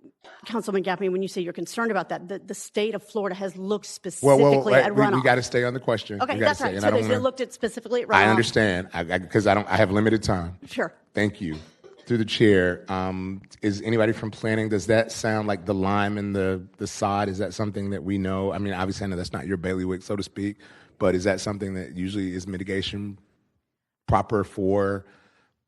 Councilman Gaffney, when you say you're concerned about that, the state of Florida has looked specifically at runoff.
We got to stay on the question.
Okay, that's right. So they looked at specifically at runoff.
I understand, because I have limited time.
Sure.
Thank you. Through the chair, is anybody from planning, does that sound like the lime and the sod? Is that something that we know? I mean, obviously I know that's not your bailiwick, so to speak, but is that something that usually is mitigation proper for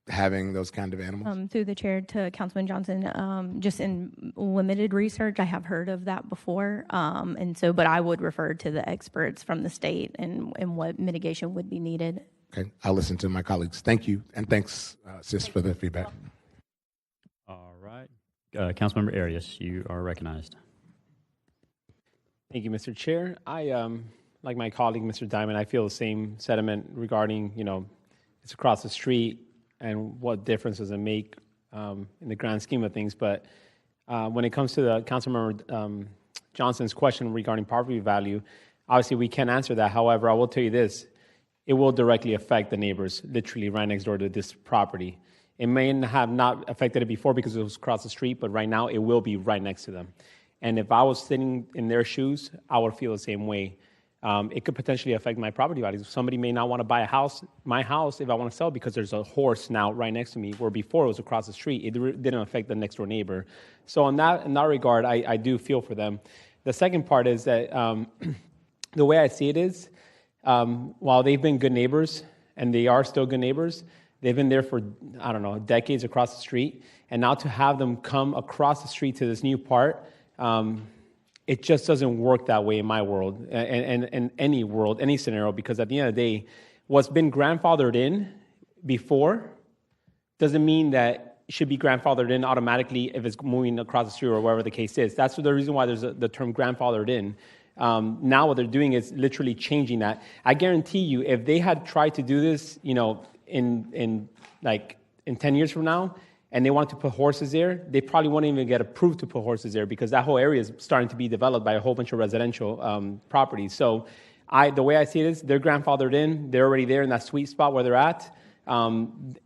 having those kind of animals?
Through the chair to Councilman Johnson, just in limited research, I have heard of that before. But I would refer to the experts from the state and what mitigation would be needed.
Okay, I'll listen to my colleagues. Thank you, and thanks, Sis, for the feedback.
All right. Councilmember Arias, you are recognized.
Thank you, Mr. Chair. I, like my colleague, Mr. Diamond, I feel the same sentiment regarding, it's across the street and what difference does it make in the grand scheme of things. But when it comes to the Councilmember Johnson's question regarding property value, obviously we can't answer that. However, I will tell you this. It will directly affect the neighbors, literally right next door to this property. It may have not affected it before because it was across the street, but right now it will be right next to them. And if I was sitting in their shoes, I would feel the same way. It could potentially affect my property values. Somebody may not want to buy my house, if I want to sell, because there's a horse now right next to me, where before it was across the street. It didn't affect the next door neighbor. So in that regard, I do feel for them. The second part is that the way I see it is, while they've been good neighbors, and they are still good neighbors, they've been there for, decades across the street, and now to have them come across the street to this new part, it just doesn't work that way in my world, and any world, any scenario, because at the end of the day, what's been grandfathered in before doesn't mean that it should be grandfathered in automatically if it's moving across the street or wherever the case is. That's the reason why there's the term grandfathered in. Now what they're doing is literally changing that. I guarantee you, if they had tried to do this, in 10 years from now, and they wanted to put horses there, they probably wouldn't even get approved to put horses there, because that whole area is starting to be developed by a whole bunch of residential properties. So the way I see it is, they're grandfathered in, they're already there in that sweet spot where they're at.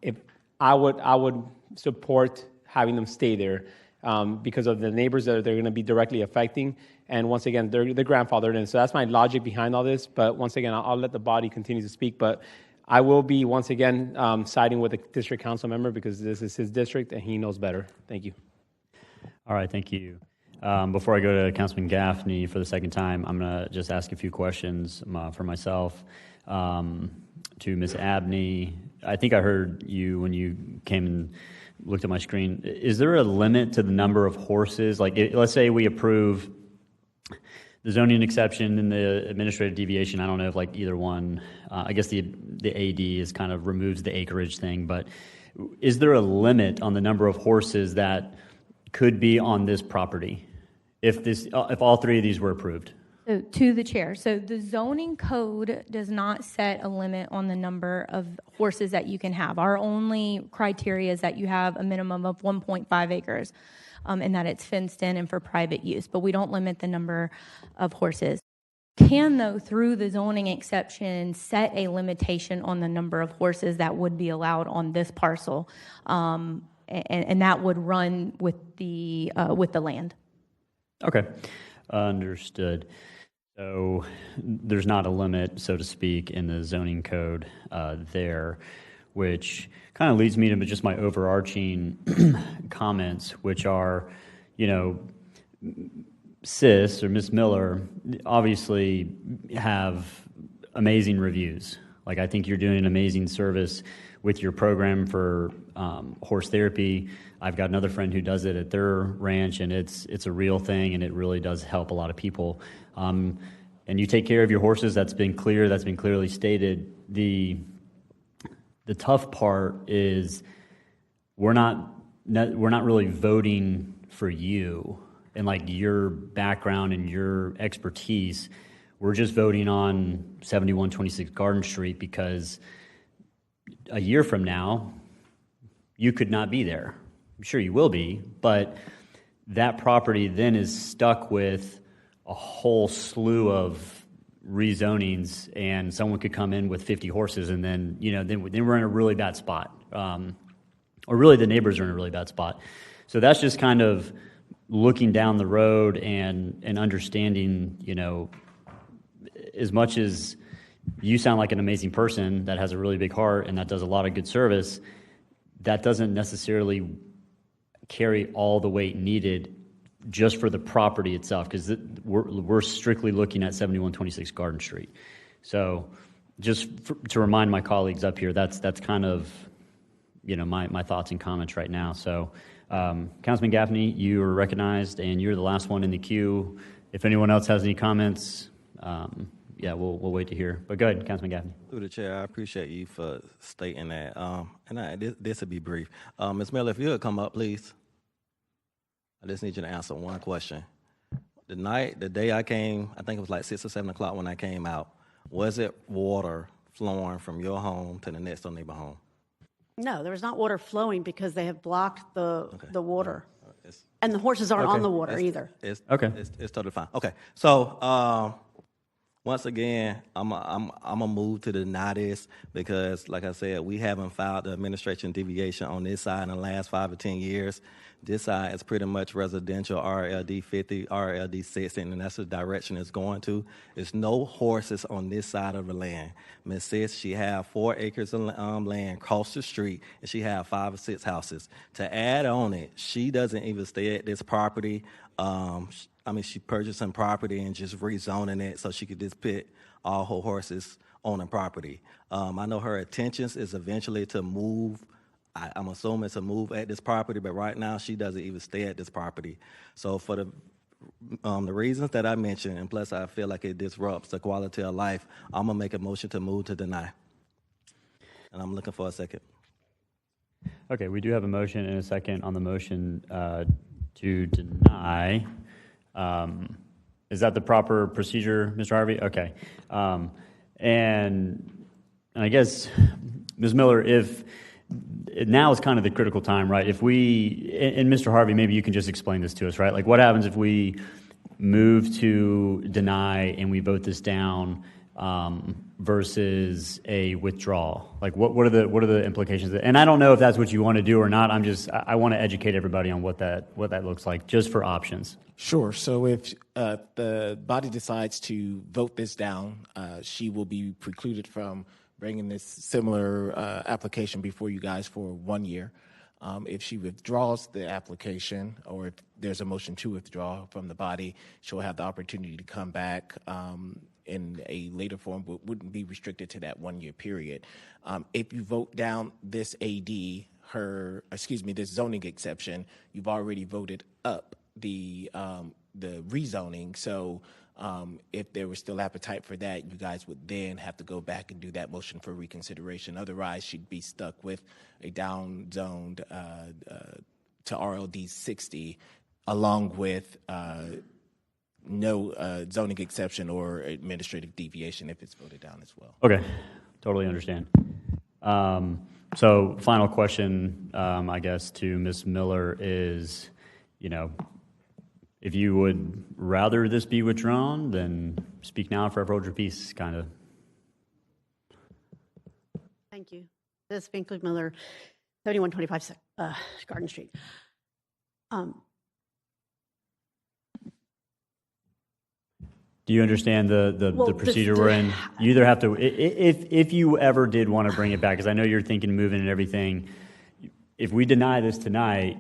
If I would support having them stay there because of the neighbors that they're going to be directly affecting. And once again, they're grandfathered in. So that's my logic behind all this. But once again, I'll let the body continue to speak. But I will be, once again, siding with the district council member, because this is his district and he knows better. Thank you.
All right, thank you. Before I go to Councilman Gaffney for the second time, I'm going to just ask a few questions for myself. To Ms. Abney, I think I heard you when you came and looked at my screen. Is there a limit to the number of horses? Like, let's say we approve the zoning exception and the administrative deviation. I don't know if either one. I guess the AD is kind of removes the acreage thing, but is there a limit on the number of horses that could be on this property if all three of these were approved?
So, to the chair. So the zoning code does not set a limit on the number of horses that you can have. Our only criteria is that you have a minimum of 1.5 acres. And that it's fenced in and for private use, but we don't limit the number of horses. Can, though, through the zoning exception, set a limitation on the number of horses that would be allowed on this parcel, and that would run with the land.
Okay, understood. So there's not a limit, so to speak, in the zoning code there, which kind of leads me to just my overarching comments, which are, Sis or Miss Miller obviously have amazing reviews. Like, I think you're doing an amazing service with your program for horse therapy. I've got another friend who does it at their ranch, and it's a real thing, and it really does help a lot of people. And you take care of your horses. That's been clear. That's been clearly stated. The tough part is we're not really voting for you and like your background and your expertise. We're just voting on 7126 Garden Street because a year from now, you could not be there. I'm sure you will be, but that property then is stuck with a whole slew of rezonings, and someone could come in with 50 horses, and then we're in a really bad spot. Or really the neighbors are in a really bad spot. So that's just kind of looking down the road and understanding, as much as you sound like an amazing person that has a really big heart and that does a lot of good service, that doesn't necessarily carry all the weight needed just for the property itself, because we're strictly looking at 7126 Garden Street. So just to remind my colleagues up here, that's kind of my thoughts and comments right now. So Councilman Gaffney, you are recognized, and you're the last one in the queue. If anyone else has any comments, we'll wait to hear. But go ahead, Councilman Gaffney.
Through the chair, I appreciate you for stating that. This will be brief. Ms. Miller, if you would come up, please. I just need you to answer one question. The day I came, I think it was like 6 or 7 o'clock when I came out, was it water flowing from your home to the next door neighbor home?
No, there was not water flowing because they have blocked the water. And the horses aren't on the water either.
It's totally fine. Okay, so once again, I'm gonna move to deny this because, like I said, we haven't filed the administration deviation on this side in the last 5 or 10 years. This side is pretty much residential, RLD 50, RLD 60, and that's the direction it's going to. There's no horses on this side of the land. Ms. Sis, she have 4 acres of land across the street, and she have 5 or 6 houses. To add on it, she doesn't even stay at this property. She purchased some property and just rezoning it so she could just put all her horses on the property. I know her intentions is eventually to move. I'm assuming it's a move at this property, but right now she doesn't even stay at this property. So for the reasons that I mentioned, and plus I feel like it disrupts the quality of life, I'm gonna make a motion to move to deny. And I'm looking for a second.
Okay, we do have a motion and a second on the motion to deny. Is that the proper procedure, Mr. Harvey? Okay. And I guess, Ms. Miller, if now is kind of the critical time, right? If we, and Mr. Harvey, maybe you can just explain this to us, right? Like, what happens if we move to deny and we vote this down versus a withdrawal? Like, what are the implications? And I don't know if that's what you want to do or not. I want to educate everybody on what that looks like, just for options.
Sure. So if the body decides to vote this down, she will be precluded from bringing this similar application before you guys for 1 year. If she withdraws the application, or if there's a motion to withdraw from the body, she'll have the opportunity to come back in a later form, but wouldn't be restricted to that 1 year period. If you vote down this this zoning exception, you've already voted up the rezoning. So if there was still appetite for that, you guys would then have to go back and do that motion for reconsideration. Otherwise, she'd be stuck with a down-zoned to RLD 60, along with no zoning exception or administrative deviation if it's voted down as well.
Okay, totally understand. So final question, I guess, to Ms. Miller is, if you would rather this be withdrawn, then speak now or forever hold your peace, kind of.
Thank you. This is Finkley Miller, 7125 Garden Street.
Do you understand the procedure we're in? You either have to, if you ever did want to bring it back, because I know you're thinking moving and everything, if we deny this tonight,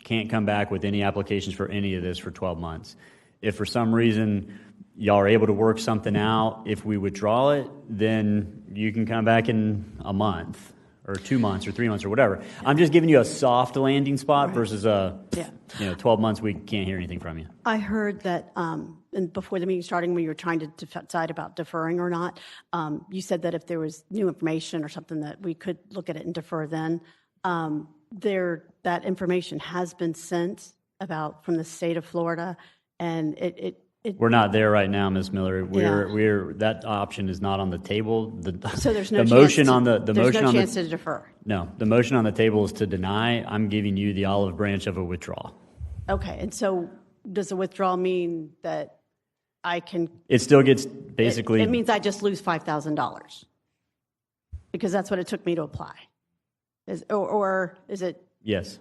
can't come back with any applications for any of this for 12 months. If for some reason y'all are able to work something out, if we withdraw it, then you can come back in a month or 2 months or 3 months or whatever. I'm just giving you a soft landing spot versus 12 months we can't hear anything from you.
I heard that and before the meeting starting, when you were trying to decide about deferring or not, you said that if there was new information or something that we could look at it and defer then. That information has been sent from the state of Florida, and
We're not there right now, Ms. Miller. We're that option is not on the table.
So there's no chance to defer.
No, the motion on the table is to deny. I'm giving you the olive branch of a withdrawal.
Okay, and so does a withdrawal mean that I can?
It still gets basically.
It means I just lose $5,000 because that's what it took me to apply. Or is it?
Yes,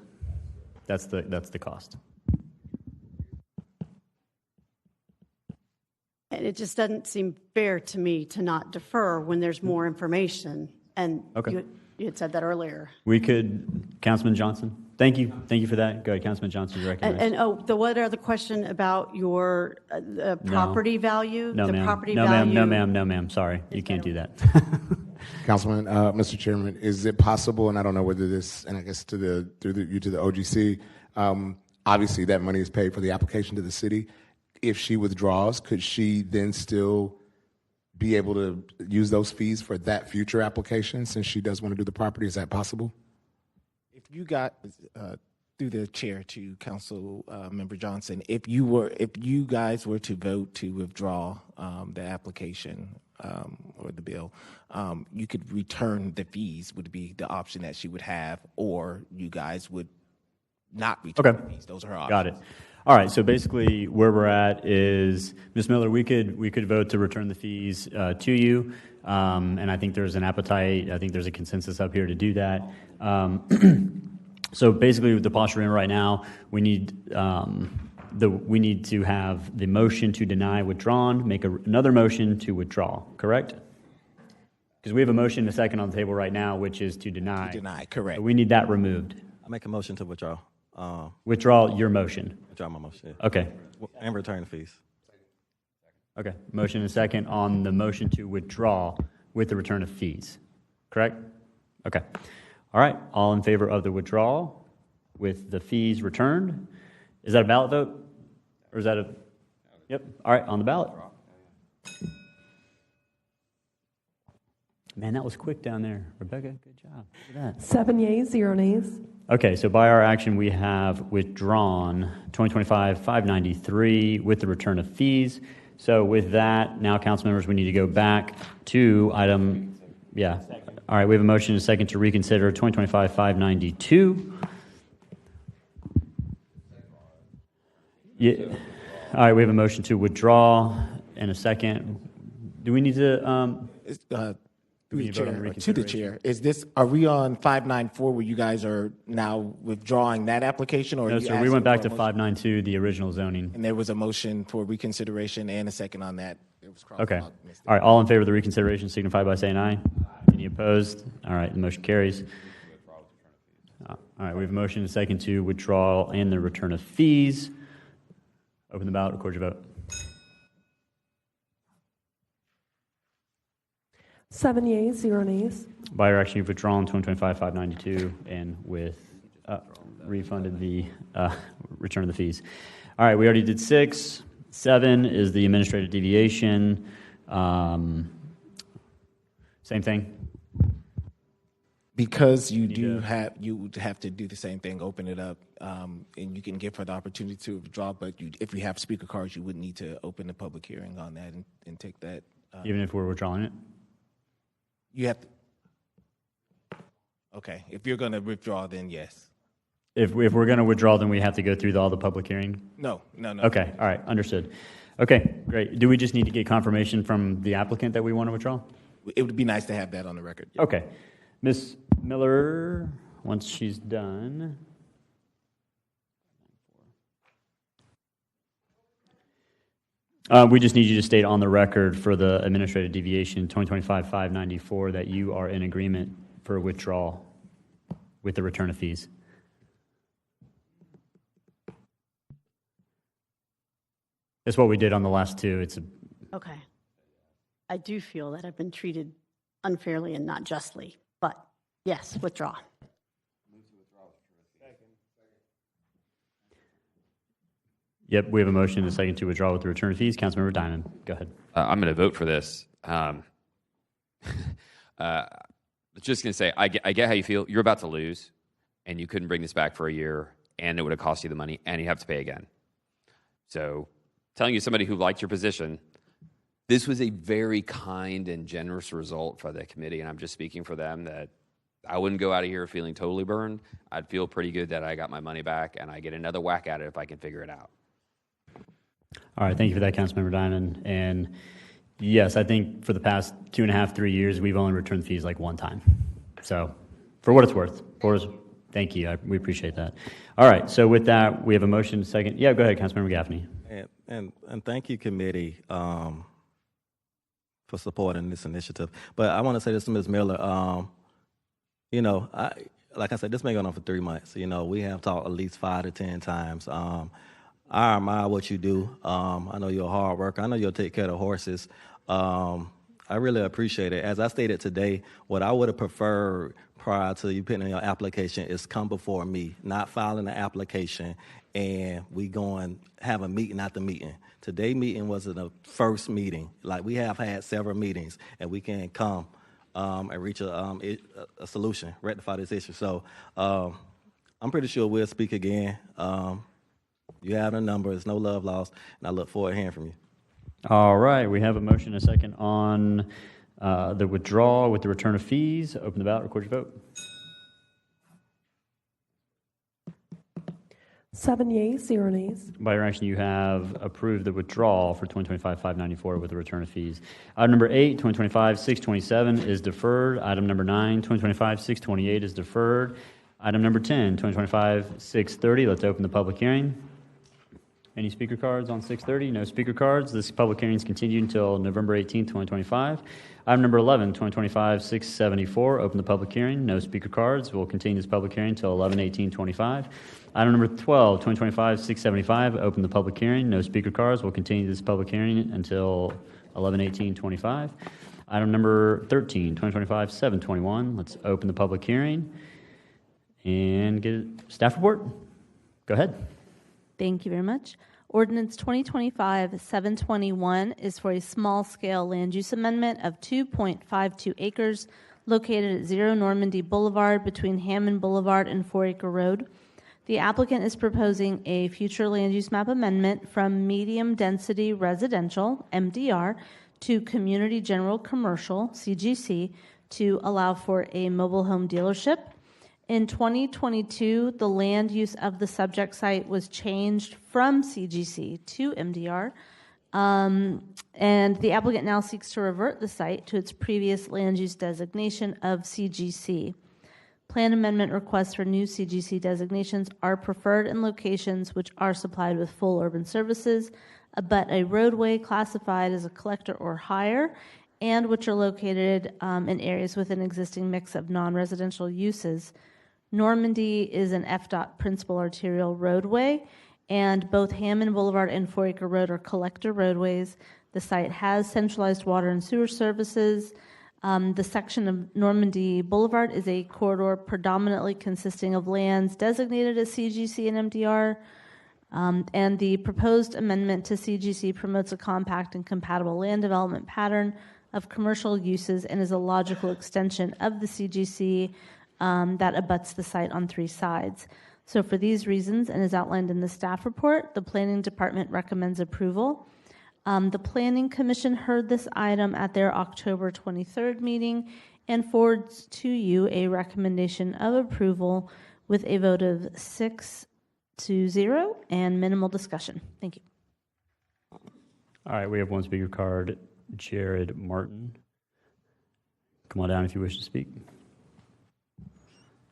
that's the cost.
And it just doesn't seem fair to me to not defer when there's more information. And you had said that earlier.
We could, Councilman Johnson. Thank you for that. Go ahead, Councilman Johnson. You're recognized.
And what other question about your property value?
No, ma'am.
Property
no,
value?
No, ma'am. Sorry, you can't do that.
Councilman, Mr. Chairman, is it possible, and I don't know whether this, and I guess to the OGC, obviously that money is paid for the application to the city. If she withdraws, could she then still be able to use those fees for that future application since she does want to do the property? Is that possible?
If you got through the chair to Council Member Johnson, if you guys were to vote to withdraw the application or the bill, you could return the fees would be the option that she would have, or you guys would not return the fees. Those are her options.
Got it. All right, so basically where we're at is, Ms. Miller, we could vote to return the fees to you, and I think there's an appetite, I think there's a consensus up here to do that. So basically with the posture we're in right now, we need to have the motion to deny withdrawn, make another motion to withdraw, correct? Because we have a motion and a second on the table right now, which is to deny.
To deny, correct.
So we need that removed.
I make a motion to withdraw.
Withdraw your motion.
Withdraw my motion.
Yeah. Okay.
And return the fees.
Okay. Motion and second on the motion to withdraw with the return of fees. Correct? Okay. All right. All in favor of the withdrawal with the fees returned? Is that a ballot vote? Or is that a... Yep. All right. On the ballot. Man, that was quick down there. Rebecca, good job. Look at that.
7 yeas, 0 nays.
Okay, so by our action, we have withdrawn 2025-593 with the return of fees. So with that, now, council members, we need to go back to item, All right, we have a motion and a second to reconsider 2025-592. Yeah. All right, we have a motion to withdraw and a second. Do we need to...
To the chair. Are we on 594 where you guys are now withdrawing that application? Or
no, sir, we went back to 592, the original zoning.
And there was a motion for reconsideration and a second on that. It was
okay. All right, all in favor of the reconsideration signify by saying aye. Any opposed? All right, the motion carries. All right, we have a motion and a second to withdraw and the return of fees. Open the ballot, record your vote.
7 yeas, 0 nays.
By your action, you've withdrawn 2025-592 and with refunded the return of the fees. All right, we already did 6. 7 is the administrative deviation. Same thing.
Because you would have to do the same thing, open it up, and you can give her the opportunity to withdraw. But if you have speaker cards, you would need to open the public hearing on that and take that.
Even if we're withdrawing it.
You have to. Okay, if you're going to withdraw, then yes.
If we're going to withdraw, then we have to go through all the public hearing?
No.
Okay, all right, understood. Okay, great. Do we just need to get confirmation from the applicant that we want to withdraw?
It would be nice to have that on the record.
Yeah. Okay. Ms. Miller, once she's done. We just need you to state on the record for the administrative deviation 2025-594 that you are in agreement for withdrawal with the return of fees. That's what we did on the last two. It's
Okay. I do feel that I've been treated unfairly and not justly, but yes, withdraw.
Yep, we have a motion and a second to withdraw with the return of fees. Councilmember Diamond, go ahead.
I'm going to vote for this. Just going to say, I get how you feel. You're about to lose, and you couldn't bring this back for a year, and it would have cost you the money, and you have to pay again. So telling you somebody who liked your position, this was a very kind and generous result for the committee, and I'm just speaking for them, that I wouldn't go out of here feeling totally burned. I'd feel pretty good that I got my money back, and I get another whack at it if I can figure it out.
All right, thank you for that, Councilmember Diamond. And yes, I think for the past 2.5, 3 years, we've only returned fees like one time. So for what it's worth, thank you. We appreciate that. All right, so with that, we have a motion second. Yeah, go ahead, Councilmember Gaffney.
And thank you, committee, for supporting this initiative. But I want to say this to Ms. Miller. Like I said, this been going on for 3 months. We have talked at least 5 to 10 times. I admire what you do. I know you're a hard worker. I know you'll take care of the horses. I really appreciate it. As I stated today, what I would have preferred prior to you putting in your application is come before me, not filing the application, and we have a meeting after meeting. Today's meeting wasn't the first meeting. Like, we have had several meetings, and we can come and reach a solution, rectify this issue. So I'm pretty sure we'll speak again. You have the number. There's no love lost, and I look forward to hearing from you.
All right, we have a motion and a second on the withdrawal with the return of fees. Open the ballot, record your vote.
7 yeas, 0 nays.
By your action, you have approved the withdrawal for 2025-594 with the return of fees. Item number 8, 2025-627 is deferred. Item number 9, 2025-628 is deferred. Item number 10, 2025-630. Let's open the public hearing. Any speaker cards on 630? No speaker cards. This public hearing is continued until November 18, 2025. Item number 11, 2025-674. Open the public hearing. No speaker cards. We'll continue this public hearing until 11/18/25. Item number 12, 2025-675. Open the public hearing. No speaker cards. We'll continue this public hearing until 11/18/25. Item number 13, 2025-721. Let's open the public hearing and get a staff report. Go ahead.
Thank you very much. Ordinance 2025-721 is for a small-scale land use amendment of 2.52 acres located at 0 Normandy Boulevard between Hammond Boulevard and 4 Acre Road. The applicant is proposing a future land use map amendment from medium-density residential, MDR, to community general commercial, CGC, to allow for a mobile home dealership. In 2022, the land use of the subject site was changed from CGC to MDR, and the applicant now seeks to revert the site to its previous land use designation of CGC. Plan amendment requests for new CGC designations are preferred in locations which are supplied with full urban services, but a roadway classified as a collector or higher, and which are located in areas with an existing mix of non-residential uses. Normandy is an FDOT principal arterial roadway, and both Hammond Boulevard and 4 Acre Road are collector roadways. The site has centralized water and sewer services. The section of Normandy Boulevard is a corridor predominantly consisting of lands designated as CGC and MDR, and the proposed amendment to CGC promotes a compact and compatible land development pattern of commercial uses and is a logical extension of the CGC that abuts the site on 3 sides. So for these reasons, and as outlined in the staff report, the Planning Department recommends approval. The Planning Commission heard this item at their October 23rd meeting and forwards to you a recommendation of approval with a vote of 6-0 and minimal discussion. Thank you.
All right, we have one speaker card, Jared Martin. Come on down if you wish to speak.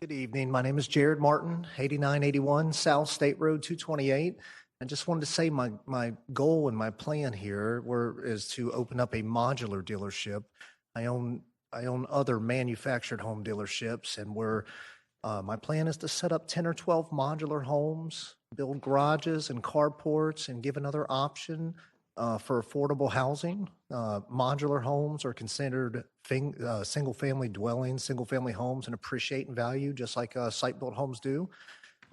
Good evening. My name is Jared Martin, 8981 South State Road 228. I just wanted to say my goal and my plan here is to open up a modular dealership. I own other manufactured home dealerships, and my plan is to set up 10 or 12 modular homes, build garages and carports, and give another option for affordable housing. Modular homes are considered single-family dwellings, single-family homes, and appreciate in value just like site-built homes do.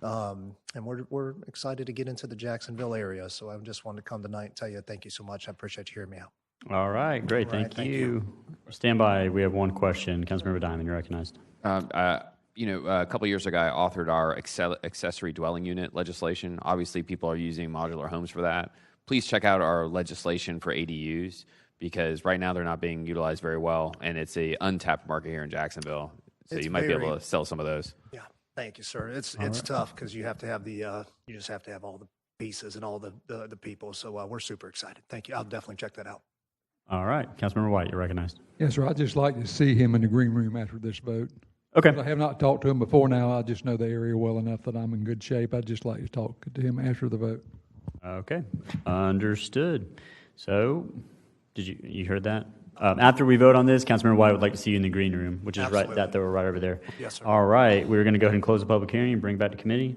And we're excited to get into the Jacksonville area. So I just wanted to come tonight and tell you thank you so much. I appreciate you hearing me out.
All right, great.
All right,
Thank you. Stand by. We have one question. Councilmember Diamond, you're recognized.
A couple years ago, I authored our accessory dwelling unit legislation. Obviously, people are using modular homes for that. Please check out our legislation for ADUs because right now they're not being utilized very well, and it's a untapped market here in Jacksonville. So you might be able to sell some of those.
Yeah, thank you, sir. It's
right.
tough because you have to have you just have to have all the pieces and all the people. So we're super excited. Thank you. I'll definitely check that out.
All right, Councilmember White, you're recognized.
Yes, sir. I'd just like to see him in the green room after this vote.
Okay.
I have not talked to him before now. I just know the area well enough that I'm in good shape. I'd just like to talk to him after the vote.
Okay, understood. So, you heard that? After we vote on this, Councilmember White would like to see you in the green room, which is
Absolutely.
right that door right over there.
Yes, sir.
All right, we're going to go ahead and close the public hearing and bring it back to committee.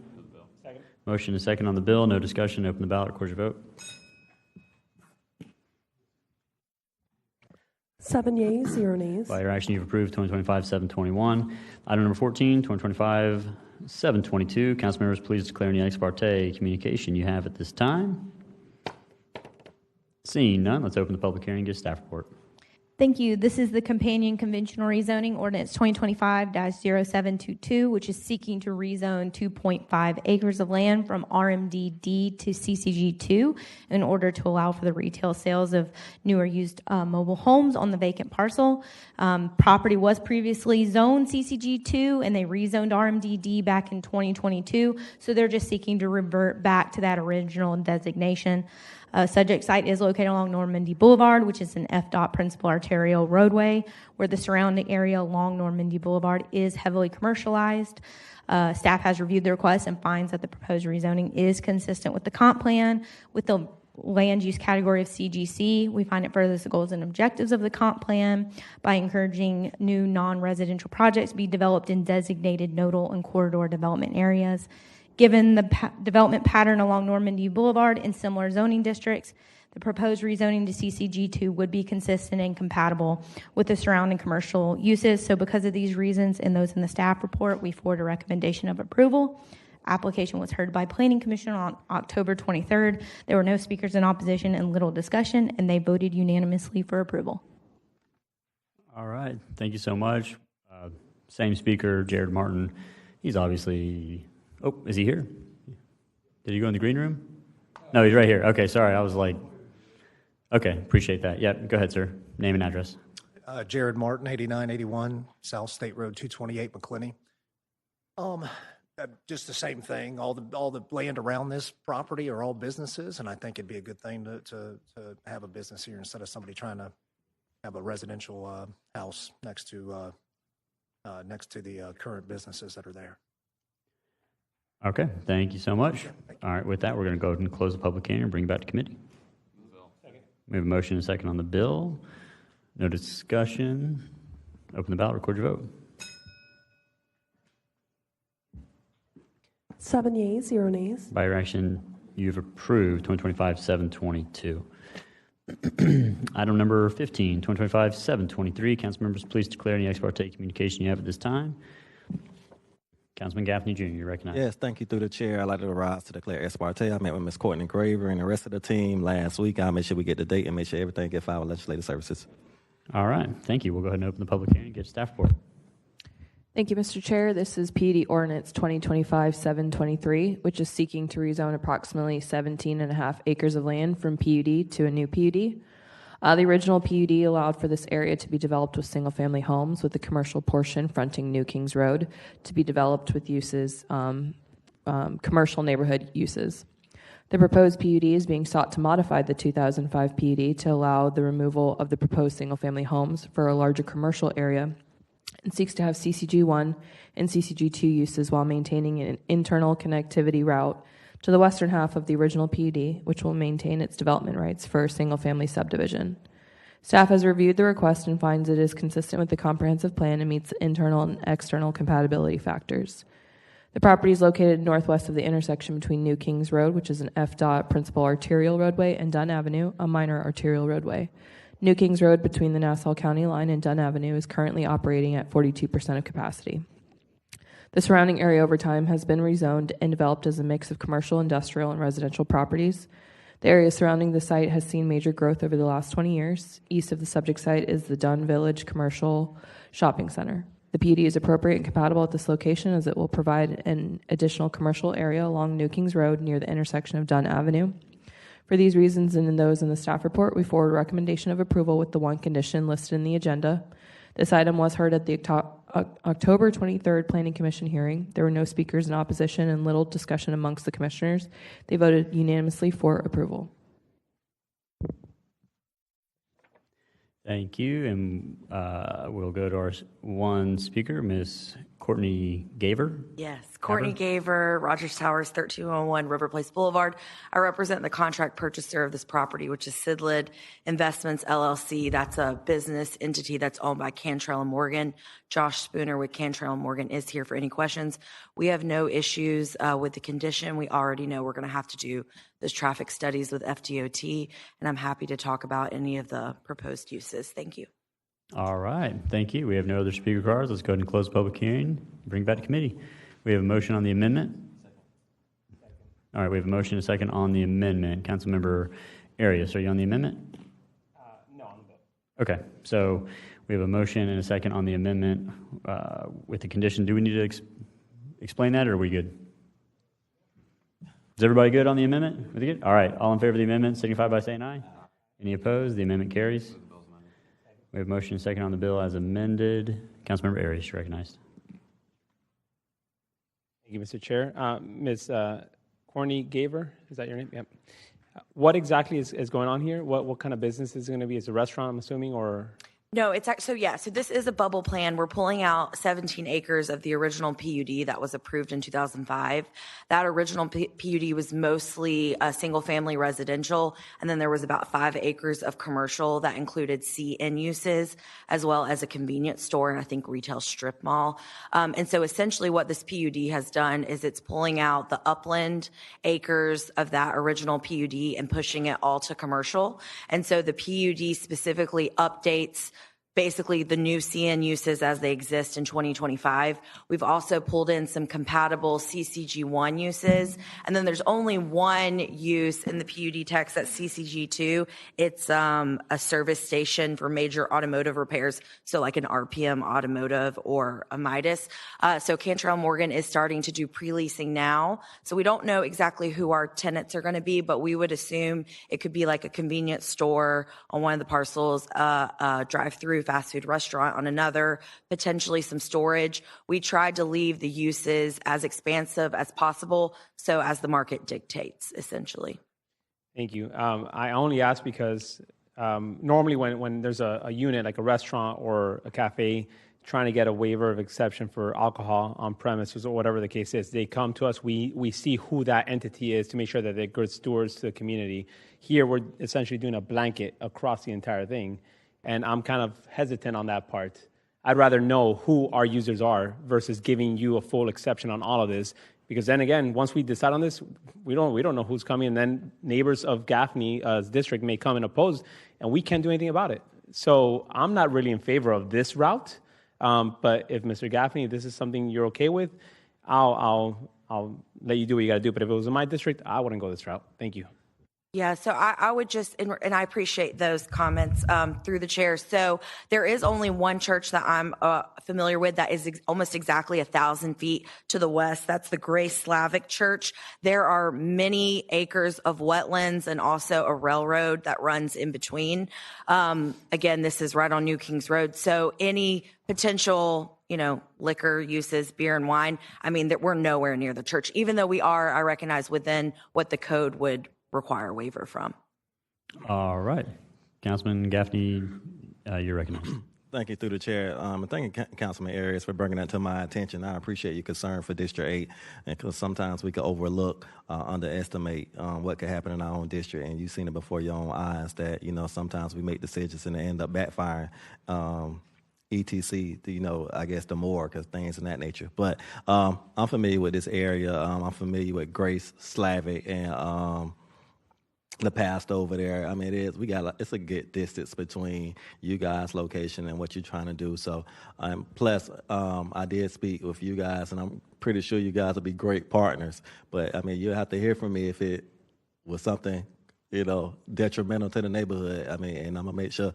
Second.
Motion and second on the bill. No discussion. Open the ballot. Record your vote.
7 yeas, 0 nays.
By your action, you've approved 2025-721. Item number 14, 2025-722. Council members, please declare any ex parte communication you have at this time. Seeing none, let's open the public hearing and get a staff report.
Thank you. This is the companion conventional rezoning ordinance 2025-0722, which is seeking to rezone 2.5 acres of land from RMDD to CCG2 in order to allow for the retail sales of newer used mobile homes on the vacant parcel. Property was previously zoned CCG2 and they rezoned RMDD back in 2022, so they're just seeking to revert back to that original designation. Subject site is located along Normandy Boulevard, which is an FDOT principal arterial roadway, where the surrounding area along Normandy Boulevard is heavily commercialized. Staff has reviewed the request and finds that the proposed rezoning is consistent with the comp plan. With the land use category of CGC, we find it furthers the goals and objectives of the comp plan by encouraging new non-residential projects to be developed in designated nodal and corridor development areas. Given the development pattern along Normandy Boulevard and similar zoning districts, the proposed rezoning to CCG2 would be consistent and compatible with the surrounding commercial uses. So because of these reasons and those in the staff report, we forward a recommendation of approval. Application was heard by Planning Commission on October 23rd. There were no speakers in opposition and little discussion, and they voted unanimously for approval.
All right, thank you so much. Same speaker, Jared Martin. He's obviously... Oh, is he here? Did he go in the green room? No, he's right here. Okay, sorry. I was like, okay, appreciate that. Yep, go ahead, sir. Name and address.
Jared Martin, 8981 South State Road 228, McClinney. Just the same thing. All the land around this property are all businesses, and I think it'd be a good thing to have a business here instead of somebody trying to have a residential house next to the current businesses that are there.
Okay, thank you so much. All right, with that, we're going to go ahead and close the public hearing and bring it back to committee. We have a motion and a second on the bill. No discussion. Open the ballot, record your vote.
7 yeas, 0 nays.
By your action, you've approved 2025-722. Item number 15, 2025-723. Council members, please declare any ex parte communication you have at this time. Councilman Gaffney Jr., you're recognized.
Yes, thank you through the chair. I'd like to rise to declare ex parte. I met with Ms. Courtney Graver and the rest of the team last week. I'll make sure we get the date and make sure everything gets filed with legislative services.
All right, thank you. We'll go ahead and open the public hearing and get staff report.
Thank you, Mr. Chair. This is PUD Ordinance 2025-723, which is seeking to rezone approximately 17.5 acres of land from PUD to a new PUD. The original PUD allowed for this area to be developed with single-family homes, with the commercial portion fronting New Kings Road to be developed with uses, commercial neighborhood uses. The proposed PUD is being sought to modify the 2005 PUD to allow the removal of the proposed single-family homes for a larger commercial area and seeks to have CCG1 and CCG2 uses while maintaining an internal connectivity route to the western half of the original PUD, which will maintain its development rights for a single-family subdivision. Staff has reviewed the request and finds it is consistent with the comprehensive plan and meets internal and external compatibility factors. The property is located northwest of the intersection between New Kings Road, which is an FDOT principal arterial roadway, and Dunn Avenue, a minor arterial roadway. New Kings Road between the Nassau County line and Dunn Avenue is currently operating at 42% of capacity. The surrounding area over time has been rezoned and developed as a mix of commercial, industrial, and residential properties. The area surrounding the site has seen major growth over the last 20 years. East of the subject site is the Dunn Village Commercial Shopping Center. The PUD is appropriate and compatible at this location as it will provide an additional commercial area along New Kings Road near the intersection of Dunn Avenue. For these reasons and in those in the staff report, we forward a recommendation of approval with the one condition listed in the agenda. This item was heard at the October 23rd Planning Commission hearing. There were no speakers in opposition and little discussion amongst the commissioners. They voted unanimously for approval.
Thank you, and we'll go to our one speaker, Ms. Courtney Gaver.
Yes, Courtney Gaver, Rogers Towers, 1301 River Place Boulevard. I represent the contract purchaser of this property, which is Sidled Investments, LLC. That's a business entity that's owned by Cantrell & Morgan. Josh Spooner with Cantrell & Morgan is here for any questions. We have no issues with the condition. We already know we're going to have to do those traffic studies with FDOT, and I'm happy to talk about any of the proposed uses. Thank you.
All right, thank you. We have no other speaker cards. Let's go ahead and close the public hearing. Bring it back to committee. We have a motion on the amendment. All right, we have a motion and a second on the amendment. Councilmember Arias, are you on the amendment?
No, on the bill.
Okay, so we have a motion and a second on the amendment with the condition. Do we need to explain that, or are we good? Is everybody good on the amendment? Are they good? All right, all in favor of the amendment, signify by saying aye. Any opposed? The amendment carries. We have motion and second on the bill as amended. Councilmember Arias, you're recognized.
Thank you, Mr. Chair. Ms. Courtney Gaver, is that your name? Yep. What exactly is going on here? What kind of business is it going to be? Is it a restaurant, I'm assuming, or?
No, it's actually, so this is a bubble plan. We're pulling out 17 acres of the original PUD that was approved in 2005. That original PUD was mostly a single family residential, and then there was about 5 acres of commercial that included CN uses, as well as a convenience store and I think retail strip mall. And so essentially what this PUD has done is it's pulling out the upland acres of that original PUD and pushing it all to commercial. And so the PUD specifically updates basically the new CN uses as they exist in 2025. We've also pulled in some compatible CCG1 uses, and then there's only one use in the PUD text that's CCG2. It's a service station for major automotive repairs, so like an RPM Automotive or a Midas. So Cantrell Morgan is starting to do pre-leasing now, so we don't know exactly who our tenants are going to be, but we would assume it could be like a convenience store on one of the parcels, drive-through fast food restaurant on another, potentially some storage. We tried to leave the uses as expansive as possible, so as the market dictates, essentially.
Thank you. I only ask because normally when there's a unit like a restaurant or a cafe trying to get a waiver of exception for alcohol on premises or whatever the case is, they come to us. We see who that entity is to make sure that they're good stewards to the community. Here, we're essentially doing a blanket across the entire thing. And I'm kind of hesitant on that part. I'd rather know who our users are versus giving you a full exception on all of this. Because then again, once we decide on this, we don't know who's coming. And then neighbors of Gaffney's district may come and oppose, and we can't do anything about it. So I'm not really in favor of this route. But if Mr. Gaffney, this is something you're okay with, I'll let you do what you got to do. But if it was in my district, I wouldn't go this route. Thank you.
Yeah, so I would just, and I appreciate those comments through the chair. So there is only one church that I'm familiar with that is almost exactly 1,000 feet to the west. That's the Grace Slavic Church. There are many acres of wetlands and also a railroad that runs in between. Again, this is right on New Kings Road. So any potential, liquor uses, beer and wine, I mean, that we're nowhere near the church, even though we are, I recognize, within what the code would require a waiver from.
All right. Councilman Gaffney, you're recognized.
Thank you through the chair. And thank you, Councilman Arias, for bringing that to my attention. I appreciate your concern for District 8, because sometimes we can overlook, underestimate what could happen in our own district. And you've seen it before your own eyes that, sometimes we make decisions and they end up backfiring. etc. I guess the more, because things of that nature. But I'm familiar with this area. I'm familiar with Grace, Slavic, and the past over there. I mean, it's a good distance between you guys' location and what you're trying to do. So, plus, I did speak with you guys, and I'm pretty sure you guys will be great partners. But I mean, you'll have to hear from me if it was something, detrimental to the neighborhood. I mean, and I'm gonna make sure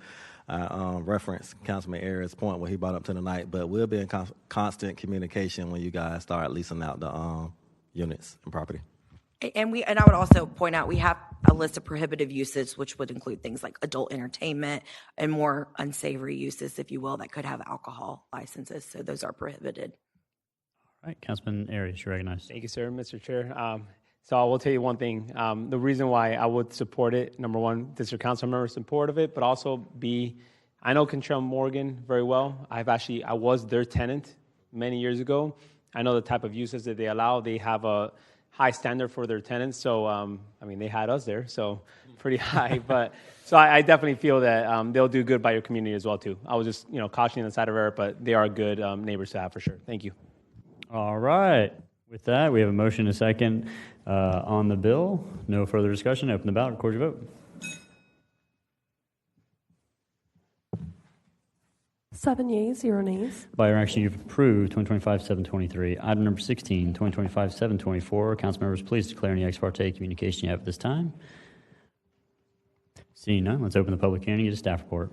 I reference Councilman Ayers' point what he brought up tonight. But we'll be in constant communication when you guys start leasing out the units and property.
And I would also point out we have a list of prohibitive uses, which would include things like adult entertainment and more unsavory uses, if you will, that could have alcohol licenses. So those are prohibited.
All right, Councilman Ayers, you're recognized.
Thank you, sir, Mr. Chair. So I will tell you one thing. The reason why I would support it, number one, district council members support of it, but also B, I know Contrell Morgan very well. I was their tenant many years ago. I know the type of uses that they allow. They have a high standard for their tenants. So, I mean, they had us there, so pretty high. But so I definitely feel that they'll do good by your community as well, too. I was just, cautioning the side of error, but they are good neighbors to have for sure. Thank you.
All right. With that, we have a motion and a second on the bill. No further discussion. Open the ballot. Record your vote.
7 yeas, 0 nays.
By your action, you've approved 2025-723. Item number 16, 2025-724. Council members, please declare any ex parte communication you have at this time. Seeing none, let's open the public hearing and get a staff report.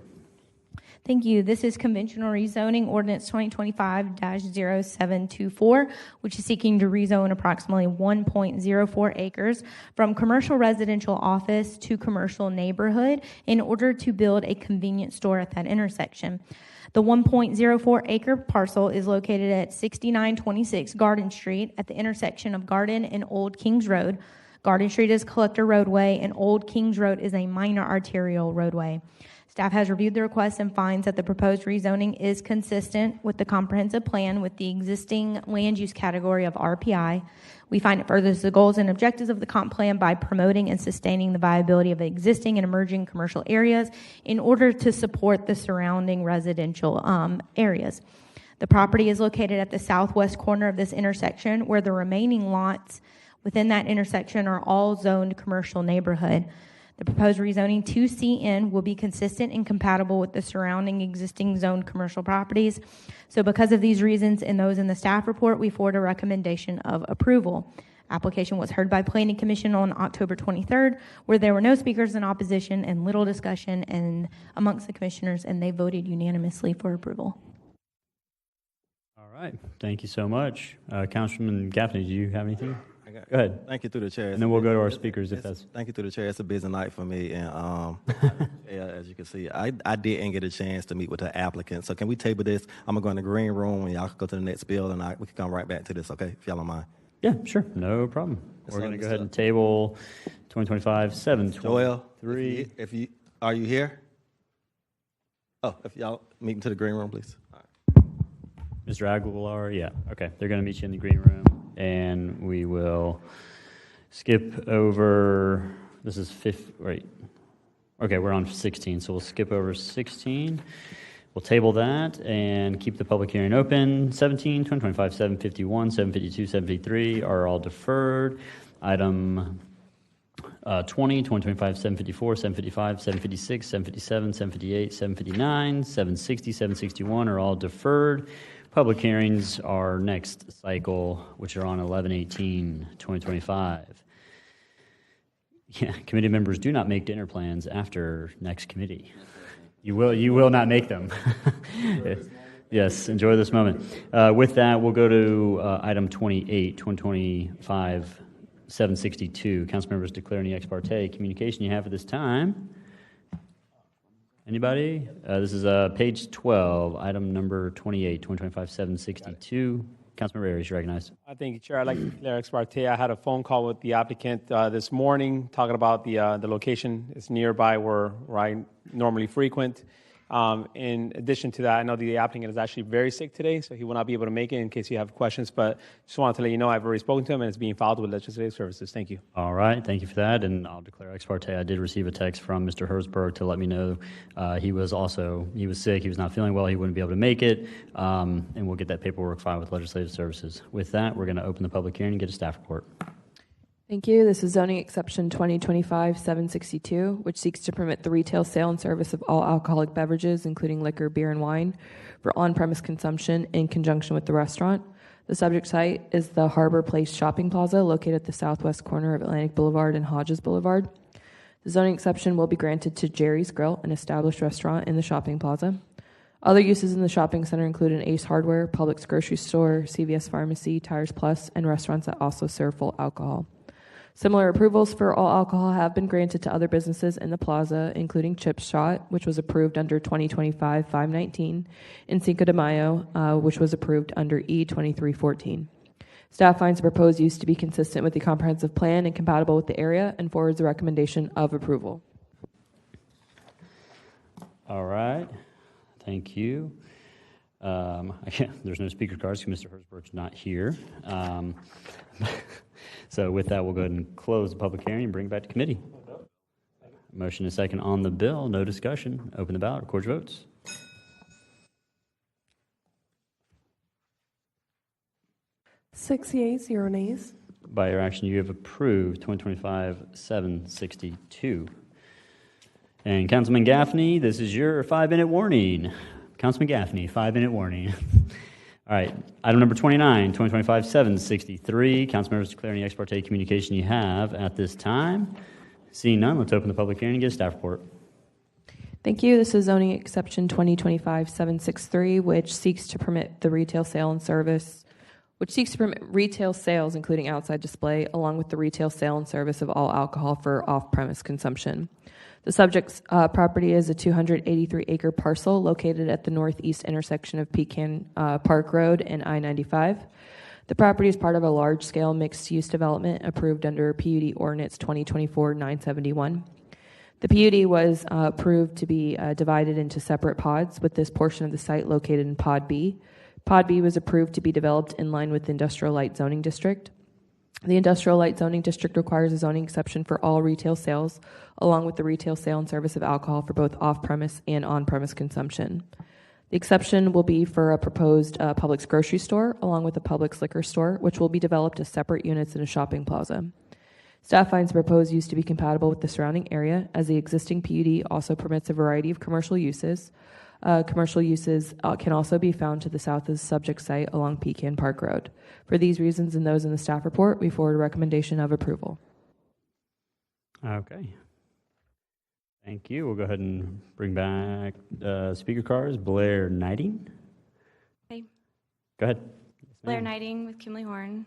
Thank you. This is conventional rezoning ordinance 2025-0724, which is seeking to rezone approximately 1.04 acres from commercial residential office to commercial neighborhood in order to build a convenience store at that intersection. The 1.04 acre parcel is located at 6926 Garden Street at the intersection of Garden and Old Kings Road. Garden Street is collector roadway and Old Kings Road is a minor arterial roadway. Staff has reviewed the request and finds that the proposed rezoning is consistent with the comprehensive plan with the existing land use category of RPI. We find it furthers the goals and objectives of the comp plan by promoting and sustaining the viability of existing and emerging commercial areas in order to support the surrounding residential areas. The property is located at the southwest corner of this intersection, where the remaining lots within that intersection are all zoned commercial neighborhood. The proposed rezoning to CN will be consistent and compatible with the surrounding existing zoned commercial properties. So because of these reasons and those in the staff report, we forward a recommendation of approval. Application was heard by Planning Commission on October 23rd, where there were no speakers in opposition and little discussion and amongst the commissioners, and they voted unanimously for approval.
All right. Thank you so much. Councilman Gaffney, do you have anything? Go ahead.
Thank you through the chair.
And then we'll go to our speakers if that's...
Thank you through the chair. It's a busy night for me. And yeah, as you can see, I didn't get a chance to meet with the applicant. So can we table this? I'm going to go in the green room and y'all can go to the next bill and we can come right back to this, okay? If y'all don't mind.
Yeah, sure. No problem. We're going to go ahead and table 2025-723.
Joel, are you here? Oh, if y'all meet into the green room, please. All right.
Mr. Aguilar, yeah. Okay. They're going to meet you in the green room. And we will skip over, this is right. Okay, we're on 16, so we'll skip over 16. We'll table that and keep the public hearing open. 17, 2025, 751, 752, 753 are all deferred. Item 20, 2025, 754, 755, 756, 757, 758, 759, 760, 761 are all deferred. Public hearings are next cycle, which are on 11/18/2025. Yeah, committee members do not make dinner plans after next committee. You will not make them. Yes, enjoy this moment. With that, we'll go to item 28, 2025-762. Council members declare any ex parte communication you have at this time. Anybody? This is page 12, item number 28, 2025-762. Councilmember Ayers, you're recognized.
Thank you, Chair. I'd like to declare ex parte. I had a phone call with the applicant this morning talking about the location. It's nearby where I normally frequent. In addition to that, I know the applicant is actually very sick today, so he will not be able to make it in case you have questions. But just wanted to let you know I've already spoken to him, and it's being filed with Legislative Services. Thank you.
All right, thank you for that, and I'll declare ex parte. I did receive a text from Mr. Herzberg to let me know he was sick, he was not feeling well, he wouldn't be able to make it, and we'll get that paperwork filed with Legislative Services. With that, we're going to open the public hearing and get a staff report.
Thank you. This is zoning exception 2025-762, which seeks to permit the retail sale and service of all alcoholic beverages, including liquor, beer, and wine, for on-premise consumption in conjunction with the restaurant. The subject site is the Harbor Place Shopping Plaza, located at the southwest corner of Atlantic Boulevard and Hodges Boulevard. The zoning exception will be granted to Jerry's Grill, an established restaurant in the shopping plaza. Other uses in the shopping center include an Ace Hardware, Publix grocery store, CVS Pharmacy, Tires Plus, and restaurants that also serve full alcohol. Similar approvals for all alcohol have been granted to other businesses in the plaza, including Chip Shot, which was approved under 2025-519, and Cinco de Mayo, which was approved under E2314. Staff finds the proposed use to be consistent with the comprehensive plan and compatible with the area, and forwards the recommendation of approval.
All right, thank you. There's no speaker cards because Mr. Herzberg's not here. So with that, we'll go ahead and close the public hearing and bring it back to committee. Motion is second on the bill. No discussion. Open the ballot. Record your votes.
Six yeas, 0 nays.
By your action, you have approved 2025-762. And Councilman Gaffney, this is your 5-minute warning. Councilman Gaffney, 5-minute warning. All right, item number 29, 2025-763. Council members, declare any ex parte communication you have at this time. Seeing none, let's open the public hearing and get a staff report.
Thank you. This is zoning exception 2025-763, which seeks to permit the retail sale and service, retail sales, including outside display, along with the retail sale and service of all alcohol for off-premise consumption. The subject's property is a 283-acre parcel located at the northeast intersection of Pecan Park Road and I-95. The property is part of a large-scale mixed-use development approved under PUD Ordinance 2024-971. The PUD was approved to be divided into separate pods, with this portion of the site located in Pod B. Pod B was approved to be developed in line with the Industrial Light Zoning District. The Industrial Light Zoning District requires a zoning exception for all retail sales, along with the retail sale and service of alcohol for both off-premise and on-premise consumption. The exception will be for a proposed Publix grocery store, along with a Publix liquor store, which will be developed as separate units in a shopping plaza. Staff finds the proposed use to be compatible with the surrounding area, as the existing PUD also permits a variety of commercial uses. Commercial uses can also be found to the south of the subject site along Pecan Park Road. For these reasons and those in the staff report, we forward a recommendation of approval.
Okay. Thank you. We'll go ahead and bring back speaker cards. Blair Knighting.
Hey.
Go ahead.
Blair Knighting with Kimley Horn.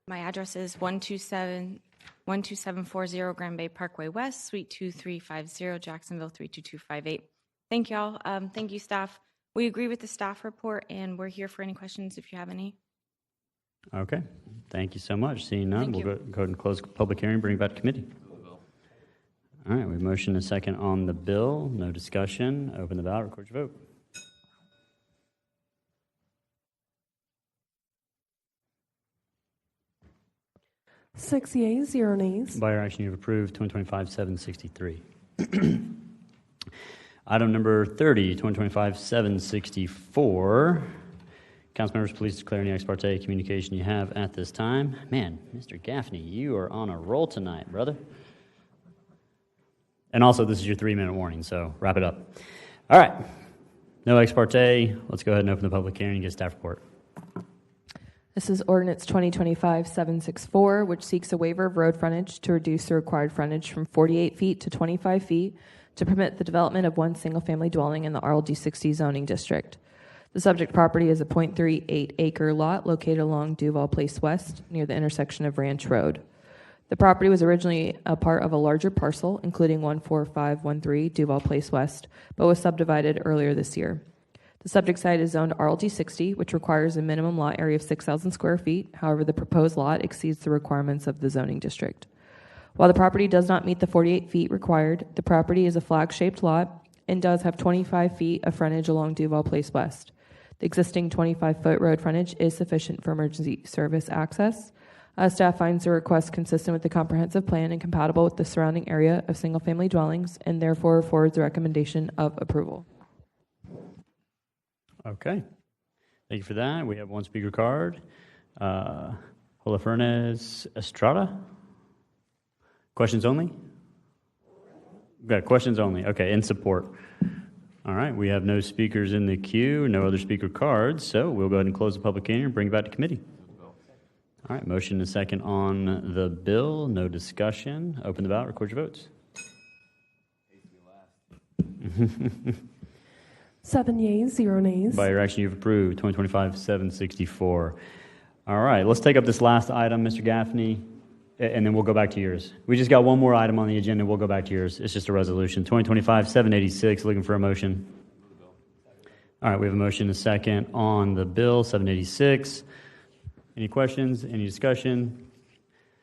My address is 12740 Grand Bay Parkway West, Suite 2350, Jacksonville 32258. Thank y'all. Thank you, staff. We agree with the staff report, and we're here for any questions if you have any.
Okay. Thank you so much. Seeing none, we'll go ahead and close the public hearing, bring it back to committee. All right, we have motion and second on the bill. No discussion. Open the ballot. Record your vote.
Six yeas, 0 nays.
By your action, you have approved 2025-763. Item number 30, 2025-764. Council members, please declare any ex parte communication you have at this time. Man, Mr. Gaffney, you are on a roll tonight, brother. And also, this is your 3-minute warning, so wrap it up. All right, no ex parte. Let's go ahead and open the public hearing and get staff report.
This is Ordinance 2025-764, which seeks a waiver of road frontage to reduce the required frontage from 48 feet to 25 feet to permit the development of one single-family dwelling in the RLD60 zoning district. The subject property is a 0.38-acre lot located along Duval Place West near the intersection of Ranch Road. The property was originally a part of a larger parcel, including 14513 Duval Place West, but was subdivided earlier this year. The subject site is zoned RLD60, which requires a minimum lot area of 6,000 square feet. However, the proposed lot exceeds the requirements of the zoning district. While the property does not meet the 48 feet required, the property is a flag-shaped lot and does have 25 feet of frontage along Duval Place West. The existing 25-foot road frontage is sufficient for emergency service access. Staff finds the request consistent with the comprehensive plan and compatible with the surrounding area of single-family dwellings, and therefore forwards the recommendation of approval.
Okay. Thank you for that. We have one speaker card. Holofernes Estrada. Questions only? Got questions only. Okay, in support. All right, we have no speakers in the queue, no other speaker cards, so we'll go ahead and close the public hearing and bring it back to committee. All right, motion and second on the bill. No discussion. Open the ballot. Record your votes.
7 yeas, 0 nays.
By your action, you've approved 2025-764. All right, let's take up this last item, Mr. Gaffney, and then we'll go back to yours. We just got one more item on the agenda. We'll go back to yours. It's just a resolution. 2025-786. Looking for a motion. All right, we have a motion and a second on the bill, 786. Any questions? Any discussion?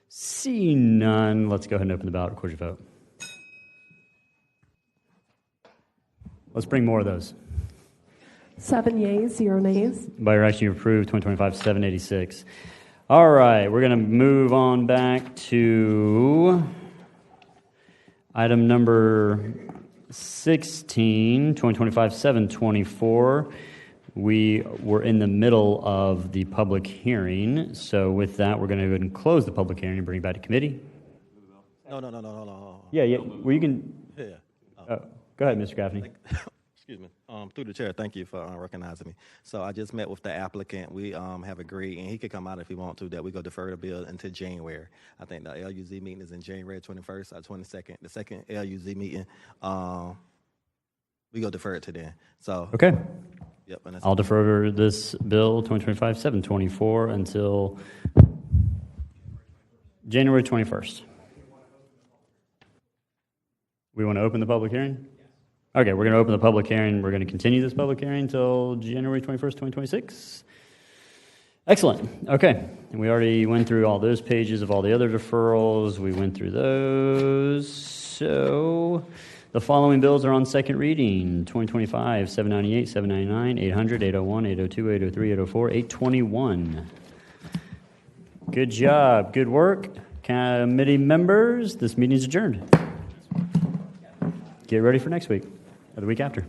See none. Let's go ahead and open the ballot. Record your vote. Let's bring more of those.
7 yeas, 0 nays.
By your action, you approved 2025-786. All right, we're going to move on back to item number 16, 2025-724. We were in the middle of the public hearing, so with that, we're going to go ahead and close the public hearing and bring it back to committee.
No.
Yeah. Well, you can.
Yeah.
Go ahead, Mr. Gaffney.
Excuse me. Through the chair, thank you for recognizing me. So I just met with the applicant. We have agreed, and he could come out if he wants to, that we go defer the bill until January. I think the LUZ meeting is in January 21st or 22nd. The second LUZ meeting, we go defer it to then. So
Okay.
Yep. And
I'll defer this bill 2025-724 until January 21st. We want to open the public hearing? Okay, we're going to open the public hearing. We're going to continue this public hearing until January 21st, 2026. Excellent. Okay, and we already went through all those pages of all the other deferrals. We went through those. So the following bills are on second reading: 2025, 798, 799, 800, 801, 802, 803, 804, 821. Good job. Good work. Committee members, this meeting is adjourned. Get ready for next week or the week after.